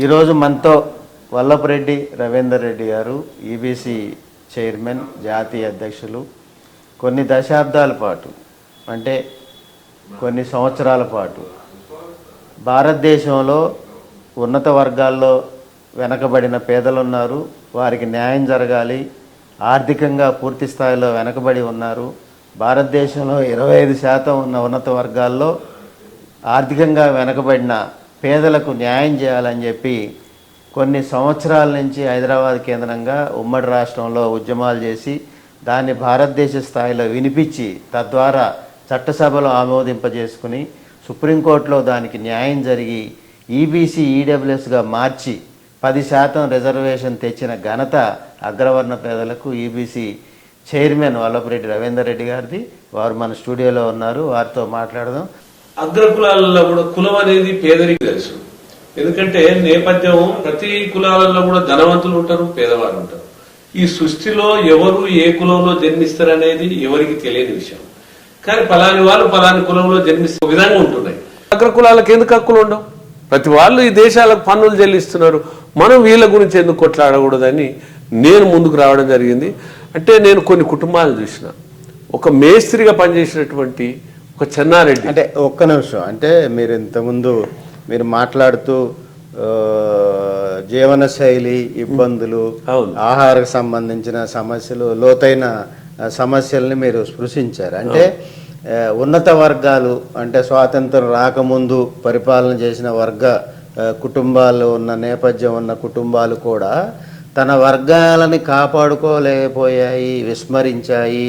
ఈరోజు మనతో వల్లభరెడ్డి రవీందర్ రెడ్డి గారు, ఈబీసీ చైర్మన్, జాతీయ అధ్యక్షులు. కొన్ని దశాబ్దాల పాటు అంటే కొన్ని సంవత్సరాల పాటు భారతదేశంలో ఉన్నత వర్గాల్లో వెనకబడిన పేదలు ఉన్నారు, వారికి న్యాయం జరగాలి, ఆర్థికంగా పూర్తి స్థాయిలో వెనకబడి ఉన్నారు. భారతదేశంలో 25% ఉన్న ఉన్నత వర్గాల్లో ఆర్థికంగా వెనకబడిన పేదలకు న్యాయం చేయాలని చెప్పి కొన్ని సంవత్సరాల నుంచి హైదరాబాద్ కేంద్రంగా ఉమ్మడి రాష్ట్రంలో ఉద్యమాలు చేసి దాన్ని భారతదేశ స్థాయిలో వినిపించి తద్వారా చట్టసభలో ఆమోదింపజేసుకుని సుప్రీంకోర్టులో దానికి న్యాయం జరిగి ఈబీసీ ఈడబ్ల్యూఎస్గా మార్చి 10% రిజర్వేషన్ తెచ్చిన ఘనత అగ్రవర్ణ పేదలకు ఈబీసీ చైర్మన్ వల్లభరెడ్డి రవీందర్ రెడ్డి గారిది. వారు మన స్టూడియోలో ఉన్నారు, వారితో మాట్లాడదాం. అగ్రకులాలలో కూడా కులం అనేది పేదరికి తెలుసు. ఎందుకంటే నేపథ్యం ప్రతి కులాలలో కూడా ధనవంతులు ఉంటారు, పేదవారు ఉంటారు. ఈ సృష్టిలో ఎవరు ఏ కులంలో జన్మిస్తారనేది ఎవరికి తెలియని విషయం. కానీ పలాని వాళ్ళు పలాని కులంలో జన్మిస్తే విధంగా ఉంటున్నాయి. అగ్రకులాలకు ఎందుకు హక్కులు ఉండవు? ప్రతి వాళ్ళు ఈ దేశాలకు పన్నులు చెల్లిస్తున్నారు. మనం వీళ్ళ గురించి ఎందుకు కొట్లాడకూడదని నేను ముందుకు రావడం జరిగింది. అంటే నేను కొన్ని కుటుంబాలను చూసిన, ఒక మేస్త్రిగా పనిచేసినటువంటి ఒక చెన్నారెడ్డి. అంటే ఒక్క నిమిషం, అంటే మీరు ఇంతకుముందు మీరు మాట్లాడుతూ జీవన శైలి ఇబ్బందులు, ఆహారకు సంబంధించిన సమస్యలు, లోతైన సమస్యల్ని మీరు స్పృశించారు. అంటే ఉన్నత వర్గాలు అంటే స్వాతంత్రం రాకముందు పరిపాలన చేసిన వర్గ కుటుంబాలు ఉన్న నేపథ్యం ఉన్న కుటుంబాలు కూడా తన వర్గాలని కాపాడుకోలేకపోయాయి, విస్మరించాయి.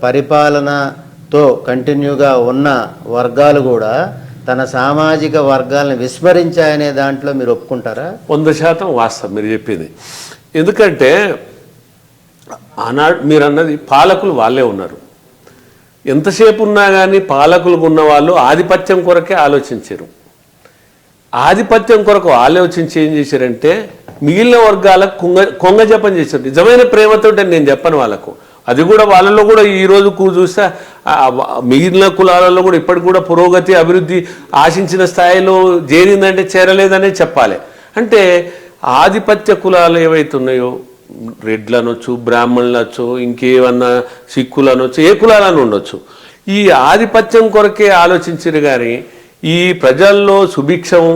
పరిపాలనతో కంటిన్యూగా ఉన్న వర్గాలు కూడా తన సామాజిక వర్గాలను విస్మరించాయనే దాంట్లో మీరు ఒప్పుకుంటారా? 100% వాస్తవం మీరు చెప్పింది. ఎందుకంటే ఆనాడు మీరు అన్నది పాలకులు వాళ్ళే ఉన్నారు. ఎంతసేపు ఉన్నా కానీ పాలకులకు ఉన్న వాళ్ళు ఆధిపత్యం కొరకే ఆలోచించారు. ఆధిపత్యం కొరకు ఆలోచించి ఏం చేశారంటే మిగిలిన వర్గాలకు కొంగ జపం చేశారు. నిజమైన ప్రేమతో నేను చెప్పను వాళ్ళకు. అది కూడా వాళ్ళలో కూడా ఈరోజు చూస్తే మిగిలిన కులాలలో కూడా ఇప్పటికి కూడా పురోగతి అభివృద్ధి ఆశించిన స్థాయిలో చేరిందంటే చేరలేదనే చెప్పాలి. అంటే ఆధిపత్య కులాలు ఏవైతున్నాయో, రెడ్లు అనొచ్చు, బ్రాహ్మణులు అనొచ్చు, ఇంకేమన్నా సిక్కులు అనొచ్చు, ఏ కులాలను ఉండొచ్చు, ఈ ఆధిపత్యం కొరకే ఆలోచించారు. కానీ ఈ ప్రజల్లో సుభిక్షం,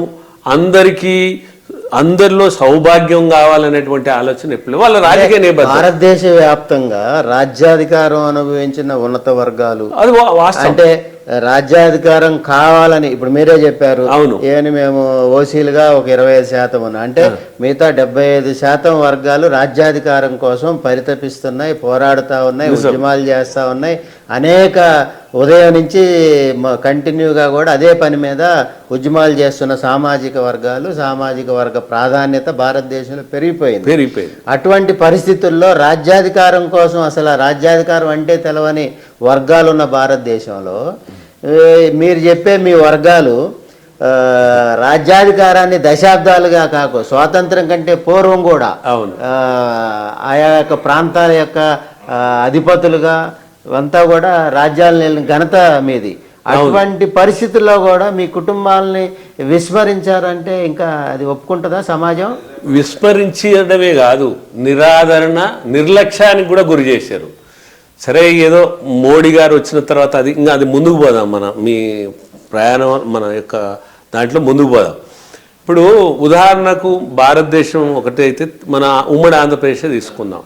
అందరిలో సౌభాగ్యం కావాలనేటువంటి ఆలోచన ఎప్పుడు వాళ్ళ రాజకీయ నేపథ్యం. భారతదేశ వ్యాప్తంగా రాజ్యాధికారం అనుభవించిన ఉన్నత వర్గాలు అది అంటే రాజ్యాధికారం కావాలని ఇప్పుడు మీరే చెప్పారు. అవును, ఏని మేము ఓసీలుగా ఒక 25% ఉన్నా అంటే మిగతా 75% వర్గాలు రాజ్యాధికారం కోసం పరితపిస్తున్నాయి, పోరాడుతూ ఉన్నాయి, ఉద్యమాలు చేస్తూ ఉన్నాయి. అనేక ఉదయం నుంచి కంటిన్యూగా కూడా అదే పని మీద ఉద్యమాలు చేస్తున్న సామాజిక వర్గాలు, సామాజిక వర్గ ప్రాధాన్యత భారతదేశంలో పెరిగిపోయింది. అటువంటి పరిస్థితుల్లో రాజ్యాధికారం కోసం, అసలు రాజ్యాధికారం అంటే తెలవని వర్గాలు ఉన్న భారతదేశంలో మీరు చెప్పే మీ వర్గాలు రాజ్యాధికారాన్ని దశాబ్దాలుగా స్వాతంత్రం కంటే పూర్వం కూడా ఆయా యొక్క ప్రాంతాల యొక్క అధిపతులుగా అంతా కూడా రాజ్యాలను ఘనత మీది. అటువంటి పరిస్థితుల్లో కూడా మీ కుటుంబాలని విస్మరించారంటే ఇంకా అది ఒప్పుకుంటుందా సమాజం? విస్మరించడమే కాదు, నిరాదరణ, నిర్లక్ష్యానికి కూడా గురి చేశారు. సరే, ఏదో మోడీ గారు వచ్చిన తర్వాత అది ముందుకు పోదాం. మీ ప్రయాణం మన యొక్క దాంట్లో ముందుకు పోదాం. ఇప్పుడు ఉదాహరణకు భారతదేశం ఒకటైతే మన ఉమ్మడి ఆంధ్రప్రదేశ్ తీసుకుందాం.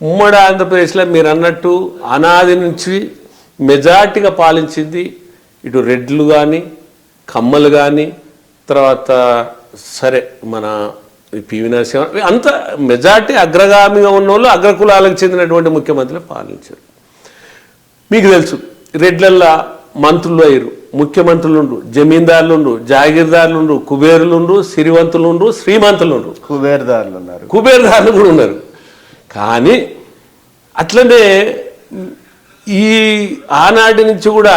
ఉమ్మడి ఆంధ్రప్రదేశ్లో మీరు అన్నట్టు అనాది నుంచి మెజార్టీగా పాలించింది ఇటు రెడ్లు కానీ, కమ్మలు కానీ, తర్వాత సరే మన పివి నరసింహ, అంత మెజార్టీ అగ్రగామిగా ఉన్న వాళ్ళు అగ్రకులాలకు చెందినటువంటి ముఖ్యమంత్రులు పాలించారు. మీకు తెలుసు, రెడ్లల్లా మంత్రులు అయ్యారు, ముఖ్యమంత్రులుండ్రు, జమీందారులుండ్రు, జాగీర్దారులుండ్రు, కుబేరులుండ్రు, సిరివంతులుండ్రు, శ్రీమంతులుండ్రు, కుబేర్దారులు కూడా ఉన్నారు. కానీ అట్లనే ఈ ఆనాటి నుంచి కూడా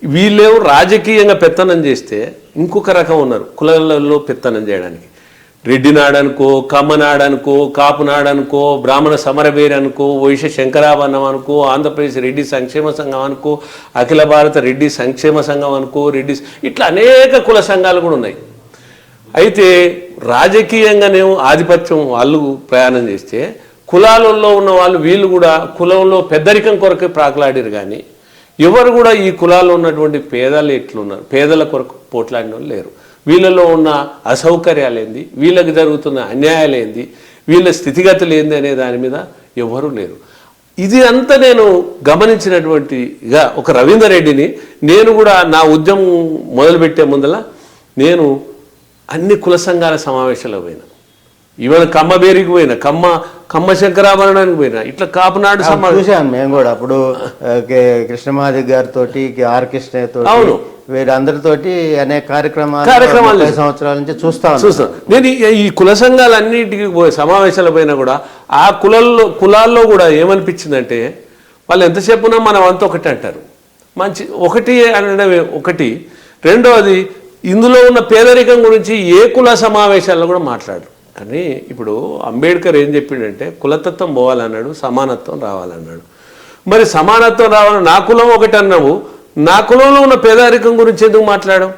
వీళ్ళేమో రాజకీయంగా పెత్తనం చేస్తే ఇంకొక రకం ఉన్నారు కులాలలో పెత్తనం చేయడానికి. రెడ్డి నాడనుకో, కమ్మ నాడనుకో, కాపు నాడనుకో, బ్రాహ్మణ సమరవేరి అనుకో, వైశ్య శంకరాభరణం అనుకో, ఆంధ్రప్రదేశ్ రెడ్డి సంక్షేమ సంఘం అనుకో, అఖిల భారత రెడ్డి సంక్షేమ సంఘం అనుకో, రెడ్డి ఇట్లా అనేక కుల సంఘాలు కూడా ఉన్నాయి. అయితే రాజకీయంగానేమో ఆధిపత్యం వాళ్ళు ప్రయాణం చేస్తే కులాలలో ఉన్న వాళ్ళు వీళ్ళు కూడా కులంలో పెద్దరికం కొరకు ప్రాకులాడారు. కానీ ఎవరు కూడా ఈ కులాల్లో ఉన్నటువంటి పేదలు ఎట్లున్నారు, పేదల కొరకు పోట్లాడిన వాళ్ళు లేరు. వీళ్ళలో ఉన్న అసౌకర్యాలు ఏంది, వీళ్ళకి జరుగుతున్న అన్యాయాలు ఏంది, వీళ్ళ స్థితిగతులు ఏంది అనే దాని మీద ఎవరు లేరు. ఇది అంతా నేను గమనించినటువంటిగా ఒక రవీందర్ రెడ్డిని నేను కూడా నా ఉద్యమం మొదలుపెట్టే ముందల నేను అన్ని కుల సంఘాల సమావేశాలకు పోయినా. ఈవెన్ కమ్మబేరికి పోయినా, కమ్మ శంకరాభరణానికి పోయినా, ఇట్లా కాపునాడు చూశాను మేము కూడా. అప్పుడు కృష్ణమాది గారితో, ఆర్ కృష్ణతో, అవును, వీరందరితోటి అనేక కార్యక్రమాలు సంవత్సరాల నుంచి చూస్తాను. నేను ఈ కుల సంఘాలన్నిటికీ సమావేశాలు పోయినా కూడా ఆ కులాల్లో కూడా ఏమనిపించిందంటే వాళ్ళు ఎంతసేపునా మనం అంతా ఒకటి అంటారు. మంచి ఒకటి అనడమే ఒకటి. రెండవది, ఇందులో ఉన్న పేదరికం గురించి ఏ కుల సమావేశాల్లో కూడా మాట్లాడరు. కానీ ఇప్పుడు అంబేద్కర్ ఏం చెప్పిండంటే కులతత్వం పోవాలన్నాడు, సమానత్వం రావాలన్నాడు. మరి సమానత్వం రావాలని నా కులం ఒకటి అన్నావు, నా కులంలో ఉన్న పేదరికం గురించి ఎందుకు మాట్లాడవు?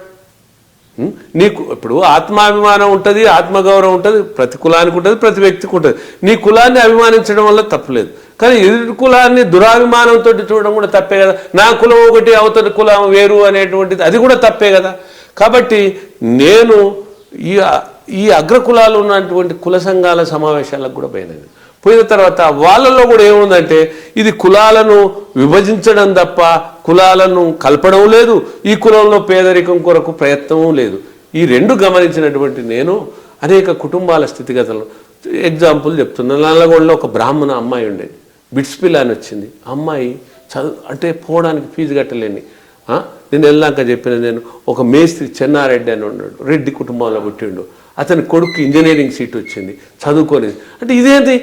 నీకు ఇప్పుడు ఆత్మాభిమానం ఉంటుంది, ఆత్మగౌరవం ఉంటుంది, ప్రతి కులానికి ఉంటుంది, ప్రతి వ్యక్తికి ఉంటుంది. నీ కులాన్ని అభిమానించడం వల్ల తప్పులేదు. కానీ ఎదుటి కులాన్ని దురాభిమానంతో చూడడం కూడా తప్పే కదా. నా కులం ఒకటి, అవతలి కులం వేరు అనేటువంటిది అది కూడా తప్పే కదా. కాబట్టి నేను ఈ అగ్రకులాలు ఉన్నటువంటి కుల సంఘాల సమావేశాలకు కూడా పోయినది. పోయిన తర్వాత వాళ్ళల్లో కూడా ఏముందంటే ఇది కులాలను విభజించడం తప్ప కులాలను కలపడం లేదు, ఈ కులంలో పేదరికం కొరకు ప్రయత్నము లేదు. ఈ రెండు గమనించినటువంటి నేను అనేక కుటుంబాల స్థితిగతులను ఎగ్జాంపుల్ చెప్తున్నాను. నల్లగొండలో ఒక బ్రాహ్మణ అమ్మాయి ఉండేది, బిట్స్ పిల్ల అని వచ్చింది. అమ్మాయి చదువు అంటే పోవడానికి ఫీజు కట్టలేని, నేను వెళ్ళాక చెప్పిన, నేను ఒక మేస్త్రి చెన్నారెడ్డి అని ఉన్నాడు, రెడ్డి కుటుంబంలో పుట్టిండు, అతని కొడుకు ఇంజనీరింగ్ సీట్ వచ్చింది, చదువుకోలేదు. అంటే ఇదేంటి?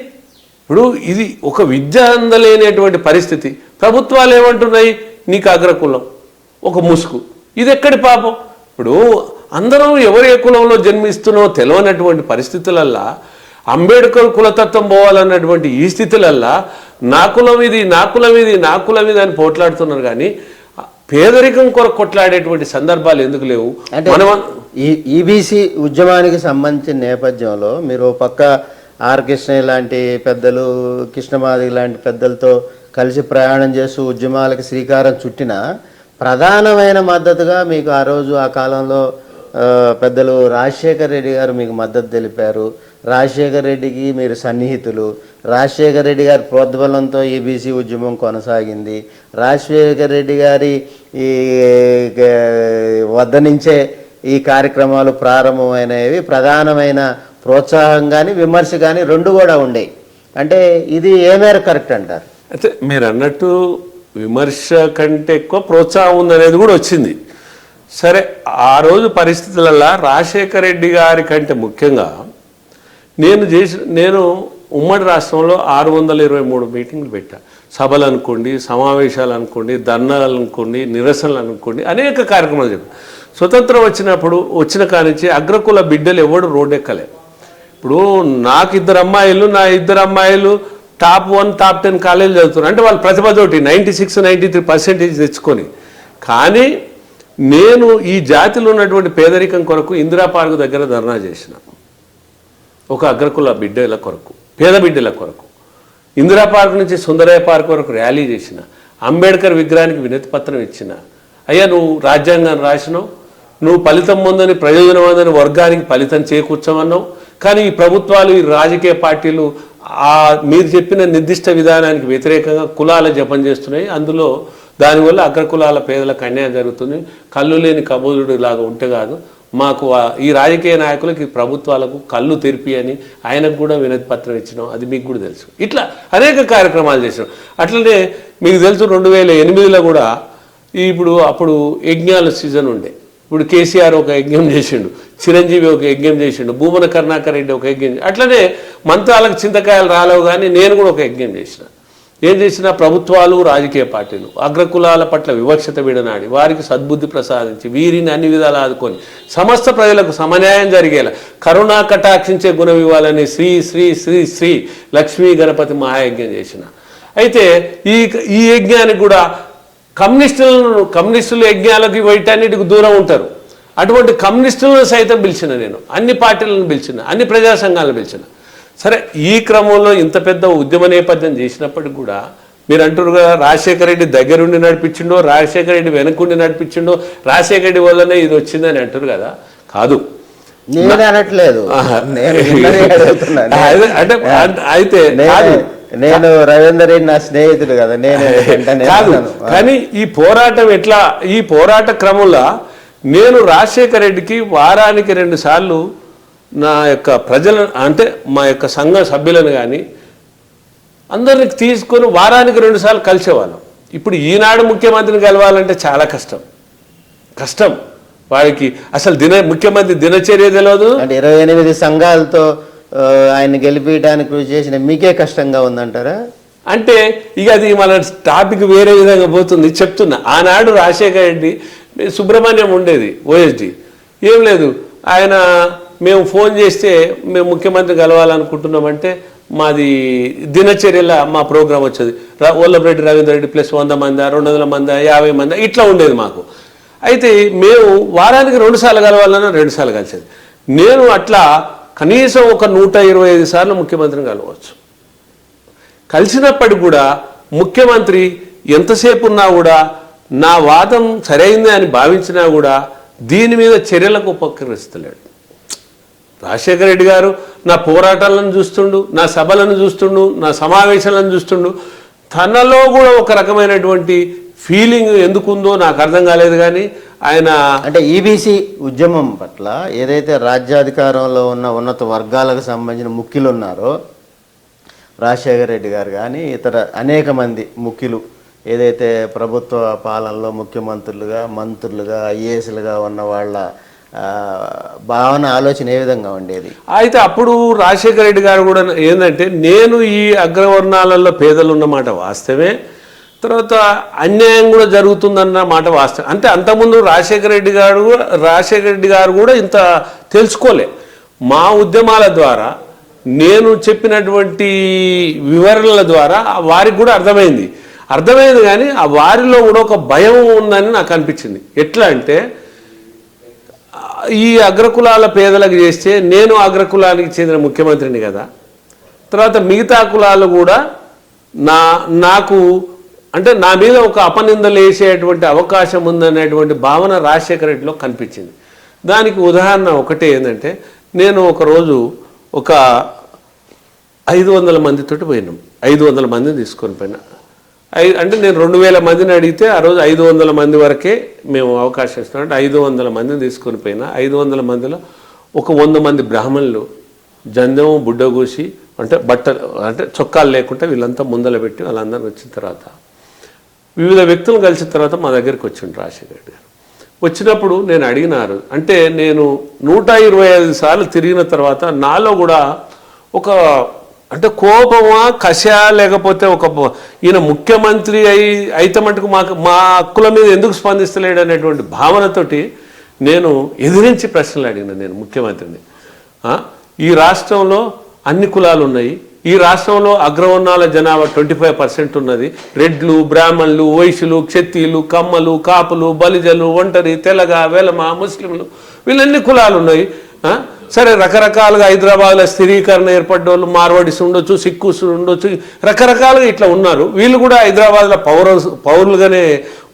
ఇప్పుడు ఇది ఒక విద్య అందలేనటువంటి పరిస్థితి. ప్రభుత్వాలు ఏమంటున్నాయి, నీకు అగ్రకులం, ఒక ముసుగు. ఇది ఎక్కడి పాపం? ఇప్పుడు అందరం ఎవరు ఏ కులంలో జన్మిస్తున్నో తెలియనటువంటి పరిస్థితులల్లా అంబేద్కర్ కులతత్వం పోవాలన్నటువంటి ఈ స్థితులల్లా నా కులం ఇది, నా కులం ఇది, నా కులం ఇది అని పోట్లాడుతున్నారు. కానీ పేదరికం కొరకు కొట్లాడేటువంటి సందర్భాలు ఎందుకు లేవు? అంటే ఈబీసీ ఉద్యమానికి సంబంధించిన నేపథ్యంలో మీరు పక్క ఆర్ కృష్ణ లాంటి పెద్దలు, కృష్ణమాది లాంటి పెద్దలతో కలిసి ప్రయాణం చేస్తూ ఉద్యమాలకు శ్రీకారం చుట్టిన ప్రధానమైన మద్దతుగా మీకు ఆ రోజు ఆ కాలంలో పెద్దలు రాజశేఖర్ రెడ్డి గారు మీకు మద్దతు తెలిపారు. రాజశేఖర్ రెడ్డికి మీరు సన్నిహితులు. రాజశేఖర్ రెడ్డి గారి ప్రోద్బలంతో ఈబీసీ ఉద్యమం కొనసాగింది. రాజశేఖర్ రెడ్డి గారి ఈ వద్ద నుంచే ఈ కార్యక్రమాలు ప్రారంభమైనవి. ప్రధానమైన ప్రోత్సాహం కానీ విమర్శ కానీ రెండు కూడా ఉండేవి. అంటే ఇది ఏ మేర కరెక్ట్ అంటారు? అయితే మీరు అన్నట్టు విమర్శ కంటే ఎక్కువ ప్రోత్సాహం ఉందనేది కూడా వచ్చింది. సరే, ఆ రోజు పరిస్థితులలో రాజశేఖర రెడ్డి గారి కంటే ముఖ్యంగా నేను ఉమ్మడి రాష్ట్రంలో 623 మీటింగ్లు పెట్టా. సభలు అనుకోండి, సమావేశాలు అనుకోండి, ధర్నాలు అనుకోండి, నిరసనలు అనుకోండి, అనేక కార్యక్రమాలు చెప్పాను. స్వతంత్రం వచ్చిన కానించి అగ్రకుల బిడ్డలు ఎవడు రోడ్డెక్కలే. ఇప్పుడు నాకు నా ఇద్దరు అమ్మాయిలు టాప్ 1, టాప్ 10 కాలేజీలు చదువుతున్నారు. అంటే వాళ్ళు ప్రతిభతోటి 96-93% తెచ్చుకొని. కానీ నేను ఈ జాతిలో ఉన్నటువంటి పేదరికం కొరకు ఇందిరా పార్క్ దగ్గర ధర్నా చేసిన, ఒక అగ్రకుల బిడ్డల కొరకు, పేద బిడ్డల కొరకు. ఇందిరా పార్క్ నుంచి సుందరయ్య పార్క్ వరకు ర్యాలీ చేసిన, అంబేద్కర్ విగ్రహానికి వినతి పత్రం ఇచ్చిన. అయ్యా, నువ్వు రాజ్యాంగాన్ని రాసినావు, నువ్వు ఫలితం పొందని ప్రయోజనం పొందని వర్గానికి ఫలితం చేకూర్చమన్నావు. కానీ ఈ ప్రభుత్వాలు, ఈ రాజకీయ పార్టీలు మీరు చెప్పిన నిర్దిష్ట విధానానికి వ్యతిరేకంగా కులాల జపం చేస్తున్నాయి. అందులో దానివల్ల అగ్రకులాల పేదలకు అన్యాయం జరుగుతుంది. కళ్ళు లేని కబోదుడు లాగా ఉంటే కాదు, మాకు ఈ రాజకీయ నాయకులకి ప్రభుత్వాలకు కళ్ళు తెరిపి అని ఆయనకు కూడా వినతి పత్రం ఇచ్చినాం. అది మీకు కూడా తెలుసు. ఇట్లా అనేక కార్యక్రమాలు చేసినాం. అట్లనే మీకు తెలుసు 2008లో కూడా అప్పుడు యజ్ఞాల సీజన్ ఉండే. ఇప్పుడు కేసీఆర్ ఒక యజ్ఞం చేసిండు, చిరంజీవి ఒక యజ్ఞం చేసిండు, భూమన కరుణాకర్ రెడ్డి ఒక యజ్ఞం. అట్లనే మంత్రాలకు చింతకాయలు రాలేవు, కానీ నేను కూడా ఒక యజ్ఞం చేసిన. ఏం చేసినా ప్రభుత్వాలు, రాజకీయ పార్టీలు అగ్రకులాల పట్ల వివక్షత విడనాడి వారికి సద్బుద్ధి ప్రసాదించి వీరిని అన్ని విధాలు ఆదుకొని సమస్త ప్రజలకు సమన్యాయం జరిగేలా కరుణా కటాక్షించే గుణం ఇవ్వాలని శ్రీ శ్రీ శ్రీ శ్రీ లక్ష్మీ గణపతి మహాయజ్ఞం చేసిన. అయితే ఈ యజ్ఞానికి కూడా కమ్యూనిస్టులు యజ్ఞాలకు వీటన్నిటికి దూరం ఉంటారు. అటువంటి కమ్యూనిస్టులను సైతం పిలిచిన, నేను అన్ని పార్టీలను పిలిచిన, అన్ని ప్రజా సంఘాలను పిలిచిన. సరే, ఈ క్రమంలో ఇంత పెద్ద ఉద్యమ నేపథ్యం చేసినప్పటికి కూడా మీరు అంటారు కదా, రాజశేఖర రెడ్డి దగ్గరుండి నడిపించిండో, రాజశేఖర రెడ్డి వెనకుండి నడిపించిండో, రాజశేఖర రెడ్డి వల్లనే ఇది వచ్చిందని అంటారు కదా. కాదు, నేను అనట్లేదు, అంటే అయితే నేను రవీందర్ రెడ్డి నా స్నేహితుడు కదా, నేను కాదు. కానీ ఈ పోరాటం ఎట్లా, ఈ పోరాట క్రమంలో నేను రాజశేఖర రెడ్డికి వారానికి 2 సార్లు నా యొక్క ప్రజల అంటే మా యొక్క సంఘ సభ్యులను కానీ అందరిని తీసుకొని వారానికి 2 సార్లు కలిసేవాళ్ళం. ఇప్పుడు ఈనాడు ముఖ్యమంత్రిని కలవాలంటే చాలా కష్టం. వాడికి అసలు ముఖ్యమంత్రి దినచర్య తెలియదు. అంటే 28 సంఘాలతో ఆయన గెలిపించడానికి కృషి చేసిన మీకే కష్టంగా ఉందంటారా? అంటే ఇక అది మన టాపిక్ వేరే విధంగా పోతుంది. చెప్తున్నా, ఆనాడు రాజశేఖర రెడ్డి సుబ్రహ్మణ్యం ఉండేది ఓఎస్డి, ఏం లేదు, ఆయన మేము ఫోన్ చేస్తే మేము ముఖ్యమంత్రి కలవాలనుకుంటున్నామంటే మాది దినచర్యలో మా ప్రోగ్రాం వచ్చేది. వల్లభరెడ్డి రవీంద్ర రెడ్డి ప్లస్ 100 మంది, 200 మంది, 50 మంది ఇట్లా ఉండేది మాకు. అయితే మేము వారానికి 2 సార్లు కలవాలన్నా 2 సార్లు కలిసేది. నేను అట్లా కనీసం ఒక 125 సార్లు ముఖ్యమంత్రిని కలవచ్చు. కలిసినప్పటికి కూడా ముఖ్యమంత్రి ఎంతసేపు ఉన్నా కూడా నా వాదం సరైంది అని భావించినా కూడా దీని మీద చర్యలకు ఉపకరిస్తలేడు. రాజశేఖర రెడ్డి గారు నా పోరాటాలను చూస్తుండు, నా సభలను చూస్తుండు, నా సమావేశాలను చూస్తుండు. తనలో కూడా ఒక రకమైనటువంటి ఫీలింగ్ ఎందుకుందో నాకు అర్థం కాలేదు. కానీ ఆయన అంటే ఈబీసీ ఉద్యమం పట్ల ఏదైతే రాజ్యాధికారంలో ఉన్న ఉన్నత వర్గాలకు సంబంధించిన ముఖ్యులు ఉన్నారో, రాజశేఖర రెడ్డి గారు కానీ ఇతర అనేక మంది ముఖ్యులు ఏదైతే ప్రభుత్వ పాలనలో ముఖ్యమంత్రులుగా, మంత్రులుగా, ఐఏఎస్లుగా ఉన్న వాళ్ళ భావన, ఆలోచన ఏ విధంగా ఉండేది? అయితే అప్పుడు రాజశేఖర రెడ్డి గారు కూడా ఏంటంటే, నేను ఈ అగ్రవర్ణాలలో పేదలు ఉన్నమాట వాస్తవమే, తర్వాత అన్యాయం కూడా జరుగుతుందన్న మాట వాస్తవం. అంటే అంతకుముందు రాజశేఖర రెడ్డి గారు కూడా ఇంత తెలుసుకోలే. మా ఉద్యమాల ద్వారా, నేను చెప్పినటువంటి వివరణల ద్వారా వారికి కూడా అర్థమైంది. కానీ ఆ వారిలో కూడా ఒక భయం ఉందని నాకు అనిపించింది. ఎట్లా అంటే, ఈ అగ్రకులాల పేదలకు చేస్తే నేను అగ్రకులానికి చెందిన ముఖ్యమంత్రిని కదా, తర్వాత మిగతా కులాలు కూడా నాకు అంటే నా మీద ఒక అపనిందలు వేసేటువంటి అవకాశం ఉందనేటువంటి భావన రాజశేఖర రెడ్డిలో కనిపించింది. దానికి ఉదాహరణ ఒకటే ఏంటంటే, నేను ఒకరోజు ఒక 500 మందితోటి పోయినాం. 500 మందిని తీసుకొని పోయినా. అంటే నేను 2000 మందిని అడిగితే ఆ రోజు 500 మంది వరకే మేము అవకాశం ఇస్తున్నాం. అంటే 500 మందిని తీసుకొని పోయినా. 500 మందిలో ఒక 100 మంది బ్రాహ్మణులు జందెం బుడ్డగూసి అంటే బట్టలు అంటే చొక్కాలు లేకుండా వీళ్ళంతా ముందల పెట్టి వాళ్ళందరూ వచ్చిన తర్వాత వివిధ వ్యక్తులను కలిసిన తర్వాత మా దగ్గరికి వచ్చిండు రాజశేఖర రెడ్డి గారు. వచ్చినప్పుడు నేను అడిగినారు, అంటే నేను 125 సార్లు తిరిగిన తర్వాత నాలో కూడా ఒక అంటే కోపమా, కషా, లేకపోతే ఈయన ముఖ్యమంత్రి అయితే మటుకు మా హక్కుల మీద ఎందుకు స్పందిస్తలేడు అనేటువంటి భావనతోటి నేను ఎదిరించి ప్రశ్నలు అడిగిన. నేను ముఖ్యమంత్రిని, ఈ రాష్ట్రంలో అన్ని కులాలు ఉన్నాయి, ఈ రాష్ట్రంలో అగ్రవర్ణాల జనాభా 25% ఉన్నది, రెడ్లు, బ్రాహ్మణులు, వైశ్యులు, క్షత్రియులు, కమ్మలు, కాపులు, బలిజలు, ఒంటరి, తెలగ, వెలమ, ముస్లింలు, వీళ్ళన్ని కులాలు ఉన్నాయి. సరే, రకరకాలుగా హైదరాబాద్లో స్థిరీకరణ ఏర్పడ్డోళ్ళు మార్వాడిస్ ఉండొచ్చు, సిక్కుస్ ఉండొచ్చు, రకరకాలుగా ఇట్లా ఉన్నారు. వీళ్ళు కూడా హైదరాబాద్లో పౌరులుగానే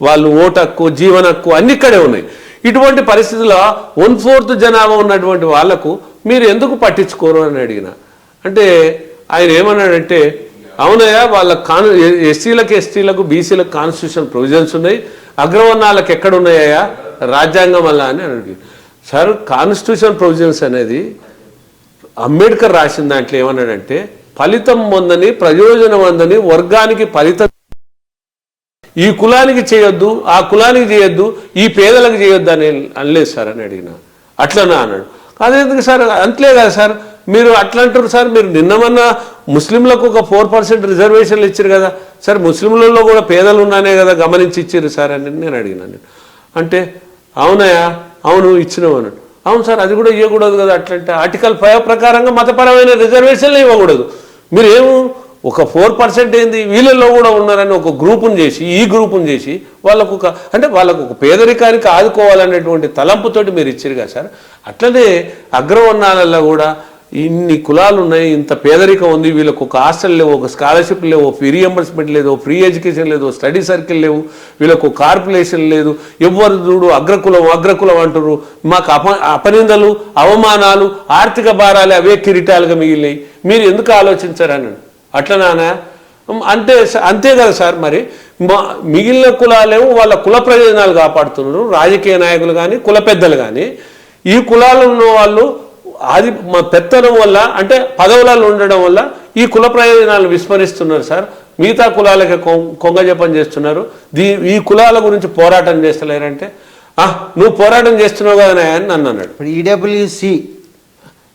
వాళ్ళు ఓటు హక్కు, జీవన హక్కు అన్ని ఇక్కడే ఉన్నాయి. ఇటువంటి పరిస్థితుల్లో 1/4 జనాభా ఉన్నటువంటి వాళ్లకు మీరు ఎందుకు పట్టించుకోరు అని అడిగిన. అంటే ఆయన ఏమన్నాడంటే, అవునయ్యా, వాళ్ళ ఎస్టీలకు బీసీలకు కాన్స్టిట్యూషన్ ప్రొవిజన్స్ ఉన్నాయి, అగ్రవర్ణాలకు ఎక్కడ ఉన్నాయా రాజ్యాంగం వల్ల అని అడిగి. సార్, కాన్స్టిట్యూషన్ ప్రొవిజన్స్ అనేది అంబేద్కర్ రాసిన దాంట్లో ఏమన్నాడంటే, ఫలితం పొందని, ప్రయోజనం పొందని వర్గానికి ఫలితం, ఈ కులానికి చేయొద్దు, ఆ కులానికి చేయొద్దు, ఈ పేదలకు చేయొద్దు అని అనలేదు సార్ అని అడిగిన. అట్లనా అన్నాడు. అదేందుకు సార్, అంతలే కదా సార్, మీరు అట్లా అంటారు సార్, మీరు నిన్నమన్నా ముస్లింలకు ఒక 4% రిజర్వేషన్లు ఇచ్చారు కదా సార్, ముస్లింలలో కూడా పేదలు ఉన్నానే కదా గమనించి ఇచ్చారు సార్ అని నేను అడిగినాను. అంటే అవునయా, అవును ఇచ్చినావు అన్నాడు. అవును సార్, అది కూడా ఇవ్వకూడదు కదా, అట్లంటే ఆర్టికల్ 5 ప్రకారంగా మతపరమైన రిజర్వేషన్లు ఇవ్వకూడదు. మీరు ఒక 4% ఏంది వీళ్ళల్లో కూడా ఉన్నారని ఒక గ్రూపును చేసి ఈ గ్రూపును చేసి వాళ్ళకు ఒక పేదరికానికి ఆదుకోవాలనేటువంటి తలంపుతోటి మీరు ఇచ్చారు కదా సార్. అట్లనే అగ్రవర్ణాలలో కూడా ఇన్ని కులాలు ఉన్నాయి, ఇంత పేదరికం ఉంది, వీళ్ళకు ఒక హాస్టల్ లేవు, ఒక స్కాలర్షిప్ లేవు, ఫీ రియంబర్స్మెంట్ లేదు, ఫ్రీ ఎడ్యుకేషన్ లేదు, స్టడీ సర్కిల్ లేవు, వీళ్ళకు కార్పొరేషన్ లేదు, ఎవరు చూడు అగ్రకులం అంటారు, మాకు అపనిందలు అవమానాలు ఆర్థిక భారాలు అవే కిరీటాలుగా మిగిలినాయి, మీరు ఎందుకు ఆలోచించారని. అట్లనానా అంతే కదా సార్. మరి మిగిలిన కులాలేమో వాళ్ళ కుల ప్రయోజనాలు కాపాడుతున్నారు, రాజకీయ నాయకులు కానీ కుల పెద్దలు కానీ. ఈ కులాలు ఉన్న వాళ్ళు అది మా పెత్తనం వల్ల అంటే పదవులలో ఉండడం వల్ల ఈ కుల ప్రయోజనాలు విస్మరిస్తున్నారు సార్. మిగతా కులాలకి కొంగజపం చేస్తున్నారు. ఈ కులాల గురించి పోరాటం చేస్తలేరంటే నువ్వు పోరాటం చేస్తున్నావు కదా అని నన్ను అన్నాడు. ఇప్పుడు ఈడబ్ల్యూసి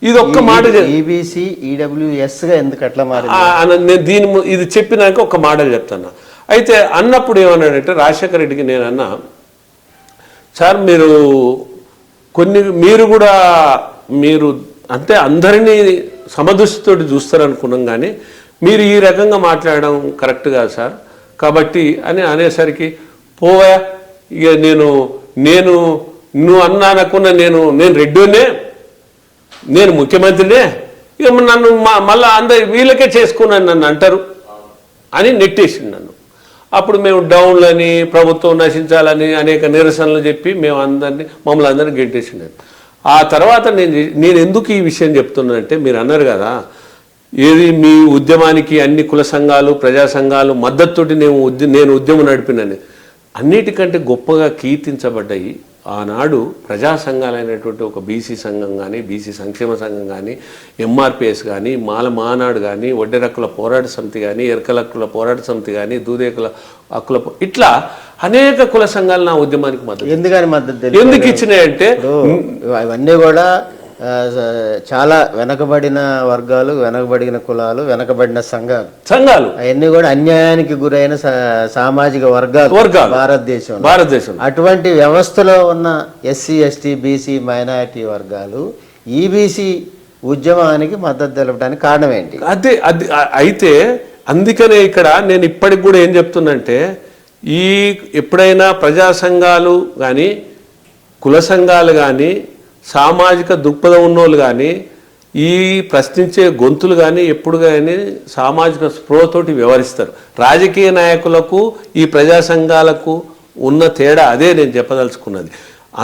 ఇది ఒక్క మాట ఈబీసీ ఈడబ్ల్యూఎస్గా ఎందుకు అట్లా మారి నేను ఇది చెప్పినాక ఒక మాటలు చెప్తాను. అయితే అన్నప్పుడు ఏమన్నాడంటే రాజశేఖర రెడ్డికి నేను అన్నా, సార్ మీరు అంటే అందరినీ సమదృష్టితోటి చూస్తారనుకున్నాం, కానీ మీరు ఈ రకంగా మాట్లాడడం కరెక్ట్ కాదు సార్. కాబట్టి అని అనేసరికి పోవా ఇక నువ్వు అన్నానకున్న నేను రెడ్డినే, నేను ముఖ్యమంత్రినే, ఇక నన్ను మళ్ళీ వీళ్ళకే చేసుకున్నాను నన్ను అంటారు అని నెట్టేసింది నన్ను. అప్పుడు మేము డౌన్లని ప్రభుత్వం నశించాలని అనేక నిరసనలు చెప్పి మమ్మల్ని అందరినీ గెంటేసింది. ఆ తర్వాత నేను ఎందుకు ఈ విషయం చెప్తున్నానంటే, మీరు అన్నారు కదా ఏది మీ ఉద్యమానికి అన్ని కుల సంఘాలు ప్రజా సంఘాలు మద్దతుతోటి నేను ఉద్యమం నడిపినని. అన్నిటికంటే గొప్పగా కీర్తించబడ్డాయి ఆనాడు ప్రజా సంఘాలైనటువంటి ఒక బీసీ సంఘం కానీ, బీసీ సంక్షేమ సంఘం కానీ, ఎంఆర్పిఎస్ కానీ, మాలమానాడు కానీ, ఒడ్డెరక్కుల పోరాట సమితి కానీ, ఎరకలక్కుల పోరాట సమితి కానీ, దూదేకుల హక్కుల ఇట్లా అనేక కుల సంఘాలు నా ఉద్యమానికి మద్దతు ఎందుకు ఇచ్చినాయంటే ఇవన్నీ కూడా చాలా వెనకబడిన వర్గాలు, వెనకబడిన కులాలు, వెనకబడిన సంఘాలు అవన్నీ కూడా అన్యాయానికి గురైన సామాజిక వర్గాలు భారతదేశం. అటువంటి వ్యవస్థలో ఉన్న ఎస్సీ ఎస్టీ బీసీ మైనారిటీ వర్గాలు ఈబీసీ ఉద్యమానికి మద్దతు తెలపడానికి కారణం ఏంటి? అయితే అందుకనే ఇక్కడ నేను ఇప్పటికి కూడా ఏం చెప్తున్నంటే, ఎప్పుడైనా ప్రజా సంఘాలు కానీ కుల సంఘాలు కానీ సామాజిక దృక్పథం ఉన్నోళ్ళు కానీ ఈ ప్రశ్నించే గొంతులు కానీ ఎప్పుడు కానీ సామాజిక స్పృహతోటి వ్యవహరిస్తారు. రాజకీయ నాయకులకు ఈ ప్రజా సంఘాలకు ఉన్న తేడా అదే నేను చెప్పదలుచుకున్నది.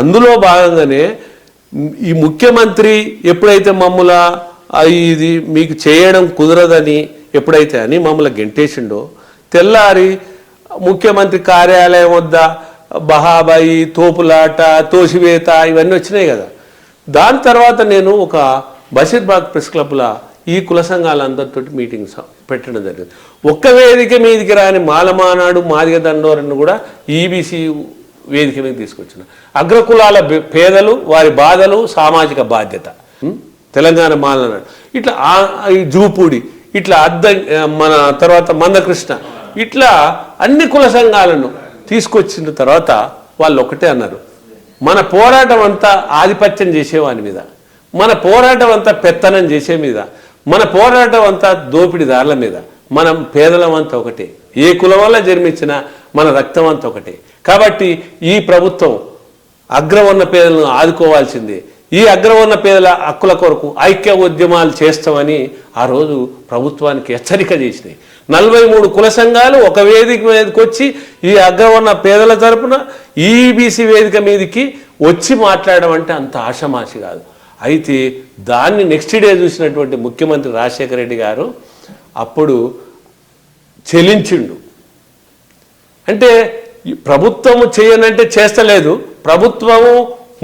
అందులో భాగంగానే ఈ ముఖ్యమంత్రి ఎప్పుడైతే ఇది మీకు చేయడం కుదరదని ఎప్పుడైతే అని మమ్మల్ని గెంటేసిండో, తెల్లారి ముఖ్యమంత్రి కార్యాలయం వద్ద బహాబాయి, తోపులాట, తోసివేత ఇవన్నీ వచ్చినాయి కదా. దాని తర్వాత నేను ఒక బషీర్బాగ్ ప్రెస్ క్లబ్లో ఈ కుల సంఘాలందరితో మీటింగ్స్ పెట్టడం జరిగింది. ఒక్క వేదిక మీదికి రాని మాలమానాడు, మాదిగ దండోరను కూడా ఈబీసీ వేదిక మీద తీసుకొచ్చిన. అగ్రకులాల పేదలు, వారి బాధలు, సామాజిక బాధ్యత, తెలంగాణ మాలనాడు, ఇట్లా ఈ జూపూడి, ఇట్లా మన తర్వాత మందకృష్ణ, ఇట్లా అన్ని కుల సంఘాలను తీసుకొచ్చిన తర్వాత వాళ్ళు ఒకటే అన్నారు, మన పోరాటం అంతా ఆధిపత్యం చేసేవాని మీద, మన పోరాటం అంతా పెత్తనం చేసే మీద, మన పోరాటం అంతా దోపిడీదారుల మీద, మనం పేదలం అంతా ఒకటే, ఏ కులం వల్ల జన్మించినా మన రక్తం అంతా ఒకటే. కాబట్టి ఈ ప్రభుత్వం అగ్రవర్ణ పేదలను ఆదుకోవాల్సిందే. ఈ అగ్రవర్ణ పేదల హక్కుల కొరకు ఐక్య ఉద్యమాలు చేస్తామని ఆ రోజు ప్రభుత్వానికి హెచ్చరిక చేసినాయి. 43 కుల సంఘాలు ఒక వేదిక మీదకి వచ్చి ఈ అగ్రవర్ణ పేదల తరపున ఈబీసీ వేదిక మీదకి వచ్చి మాట్లాడడం అంటే అంత ఆషమాషి కాదు. అయితే దాన్ని నెక్స్ట్ డే చూసినటువంటి ముఖ్యమంత్రి రాజశేఖర రెడ్డి గారు అప్పుడు చెలించిండు. అంటే ప్రభుత్వము చేయనంటే చేస్తలేదు, ప్రభుత్వము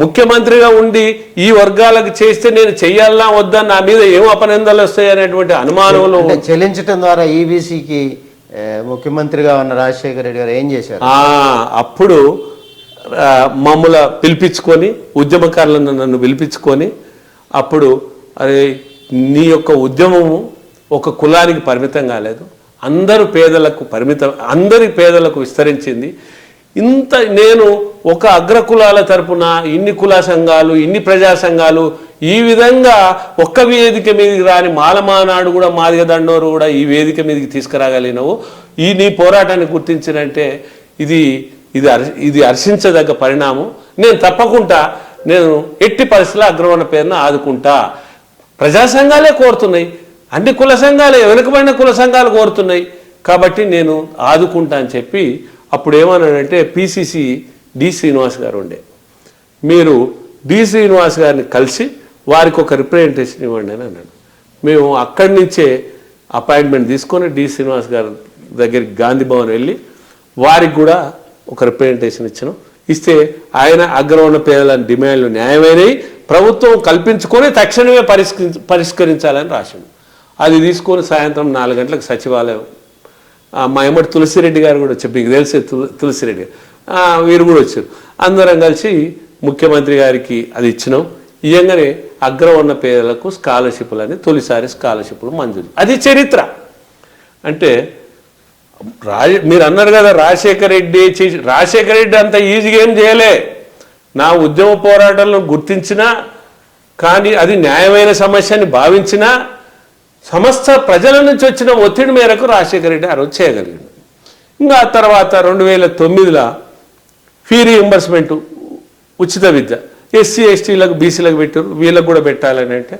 ముఖ్యమంత్రిగా ఉండి ఈ వర్గాలకు చేస్తే నేను చెయ్యాలన్నా వద్దా, నా మీద ఏం అపనిందలు వస్తాయి అనేటువంటి అనుమానంలో చెల్లించడం ద్వారా ఈబీసీకి ముఖ్యమంత్రిగా ఉన్న రాజశేఖర రెడ్డి గారు ఏం చేశారు? అప్పుడు మమ్మల్ని పిలిపించుకొని, ఉద్యమకారులను నన్ను పిలిపించుకొని, అప్పుడు అరే నీ యొక్క ఉద్యమము ఒక కులానికి పరిమితం కాలేదు, అందరి పేదలకు విస్తరించింది. ఇంత నేను ఒక అగ్రకులాల తరపున ఇన్ని కుల సంఘాలు, ఇన్ని ప్రజా సంఘాలు ఈ విధంగా ఒక్క వేదిక మీదకి రాని మాలమానాడు కూడా, మాదిగ దండోరు కూడా ఈ వేదిక మీదకి తీసుకురాగలిగినవు. ఈ నీ పోరాటాన్ని గుర్తించినంటే ఇది హర్షించదగ్గ పరిణామం. నేను తప్పకుండా ఎట్టి పరిస్థితుల్లో అగ్రవర్ణ పేరును ఆదుకుంటా. ప్రజా సంఘాలే కోరుతున్నాయి, అన్ని కుల సంఘాలే, వెనుకబడిన కుల సంఘాలు కోరుతున్నాయి. కాబట్టి నేను ఆదుకుంటా అని చెప్పి అప్పుడు ఏమన్నాడంటే, పిసిసి డి శ్రీనివాస్ గారు ఉండే, మీరు డి శ్రీనివాస్ గారిని కలిసి వారికి ఒక రిప్రజెంటేషన్ ఇవ్వండి అని అన్నాడు. మేము అక్కడి నుంచే అపాయింట్మెంట్ తీసుకొని డి శ్రీనివాస్ గారి దగ్గరికి గాంధీ భవన్ వెళ్ళి వారికి కూడా ఒక రిప్రజెంటేషన్ ఇచ్చినాం. ఇస్తే ఆయన అగ్రవర్ణ పేదల డిమాండ్లు న్యాయమైనవి, ప్రభుత్వం కల్పించుకొని తక్షణమే పరిష్కరించాలని రాసిండు. అది తీసుకొని సాయంత్రం 4 గంటలకు సచివాలయం, మా ఎమ్మటి తులసిరెడ్డి గారు కూడా చెప్పి, మీకు తెలిసే తులసిరెడ్డి వీరు కూడా వచ్చారు. అందరం కలిసి ముఖ్యమంత్రి గారికి అది ఇచ్చినాం. ఇయ్యంగానే అగ్రవర్ణ పేదలకు స్కాలర్షిప్లు అని తొలిసారి స్కాలర్షిప్లు మంజూరు. అది చరిత్ర. అంటే మీరు అన్నారు కదా రాజశేఖర రెడ్డి అంత ఈజీగా ఏం చేయలే. నా ఉద్యమ పోరాటాలను గుర్తించినా, కానీ అది న్యాయమైన సమస్యని భావించినా, సమస్త ప్రజల నుంచి వచ్చిన ఒత్తిడి మేరకు రాజశేఖర రెడ్డి ఆ రోజు చేయగలిగాడు. ఇంకా తర్వాత 2009లో ఫీ రీఎంబర్స్మెంట్, ఉచిత విద్య ఎస్సీ ఎస్టీలకు బీసీలకు పెట్టారు, వీళ్ళకు కూడా పెట్టాలని అంటే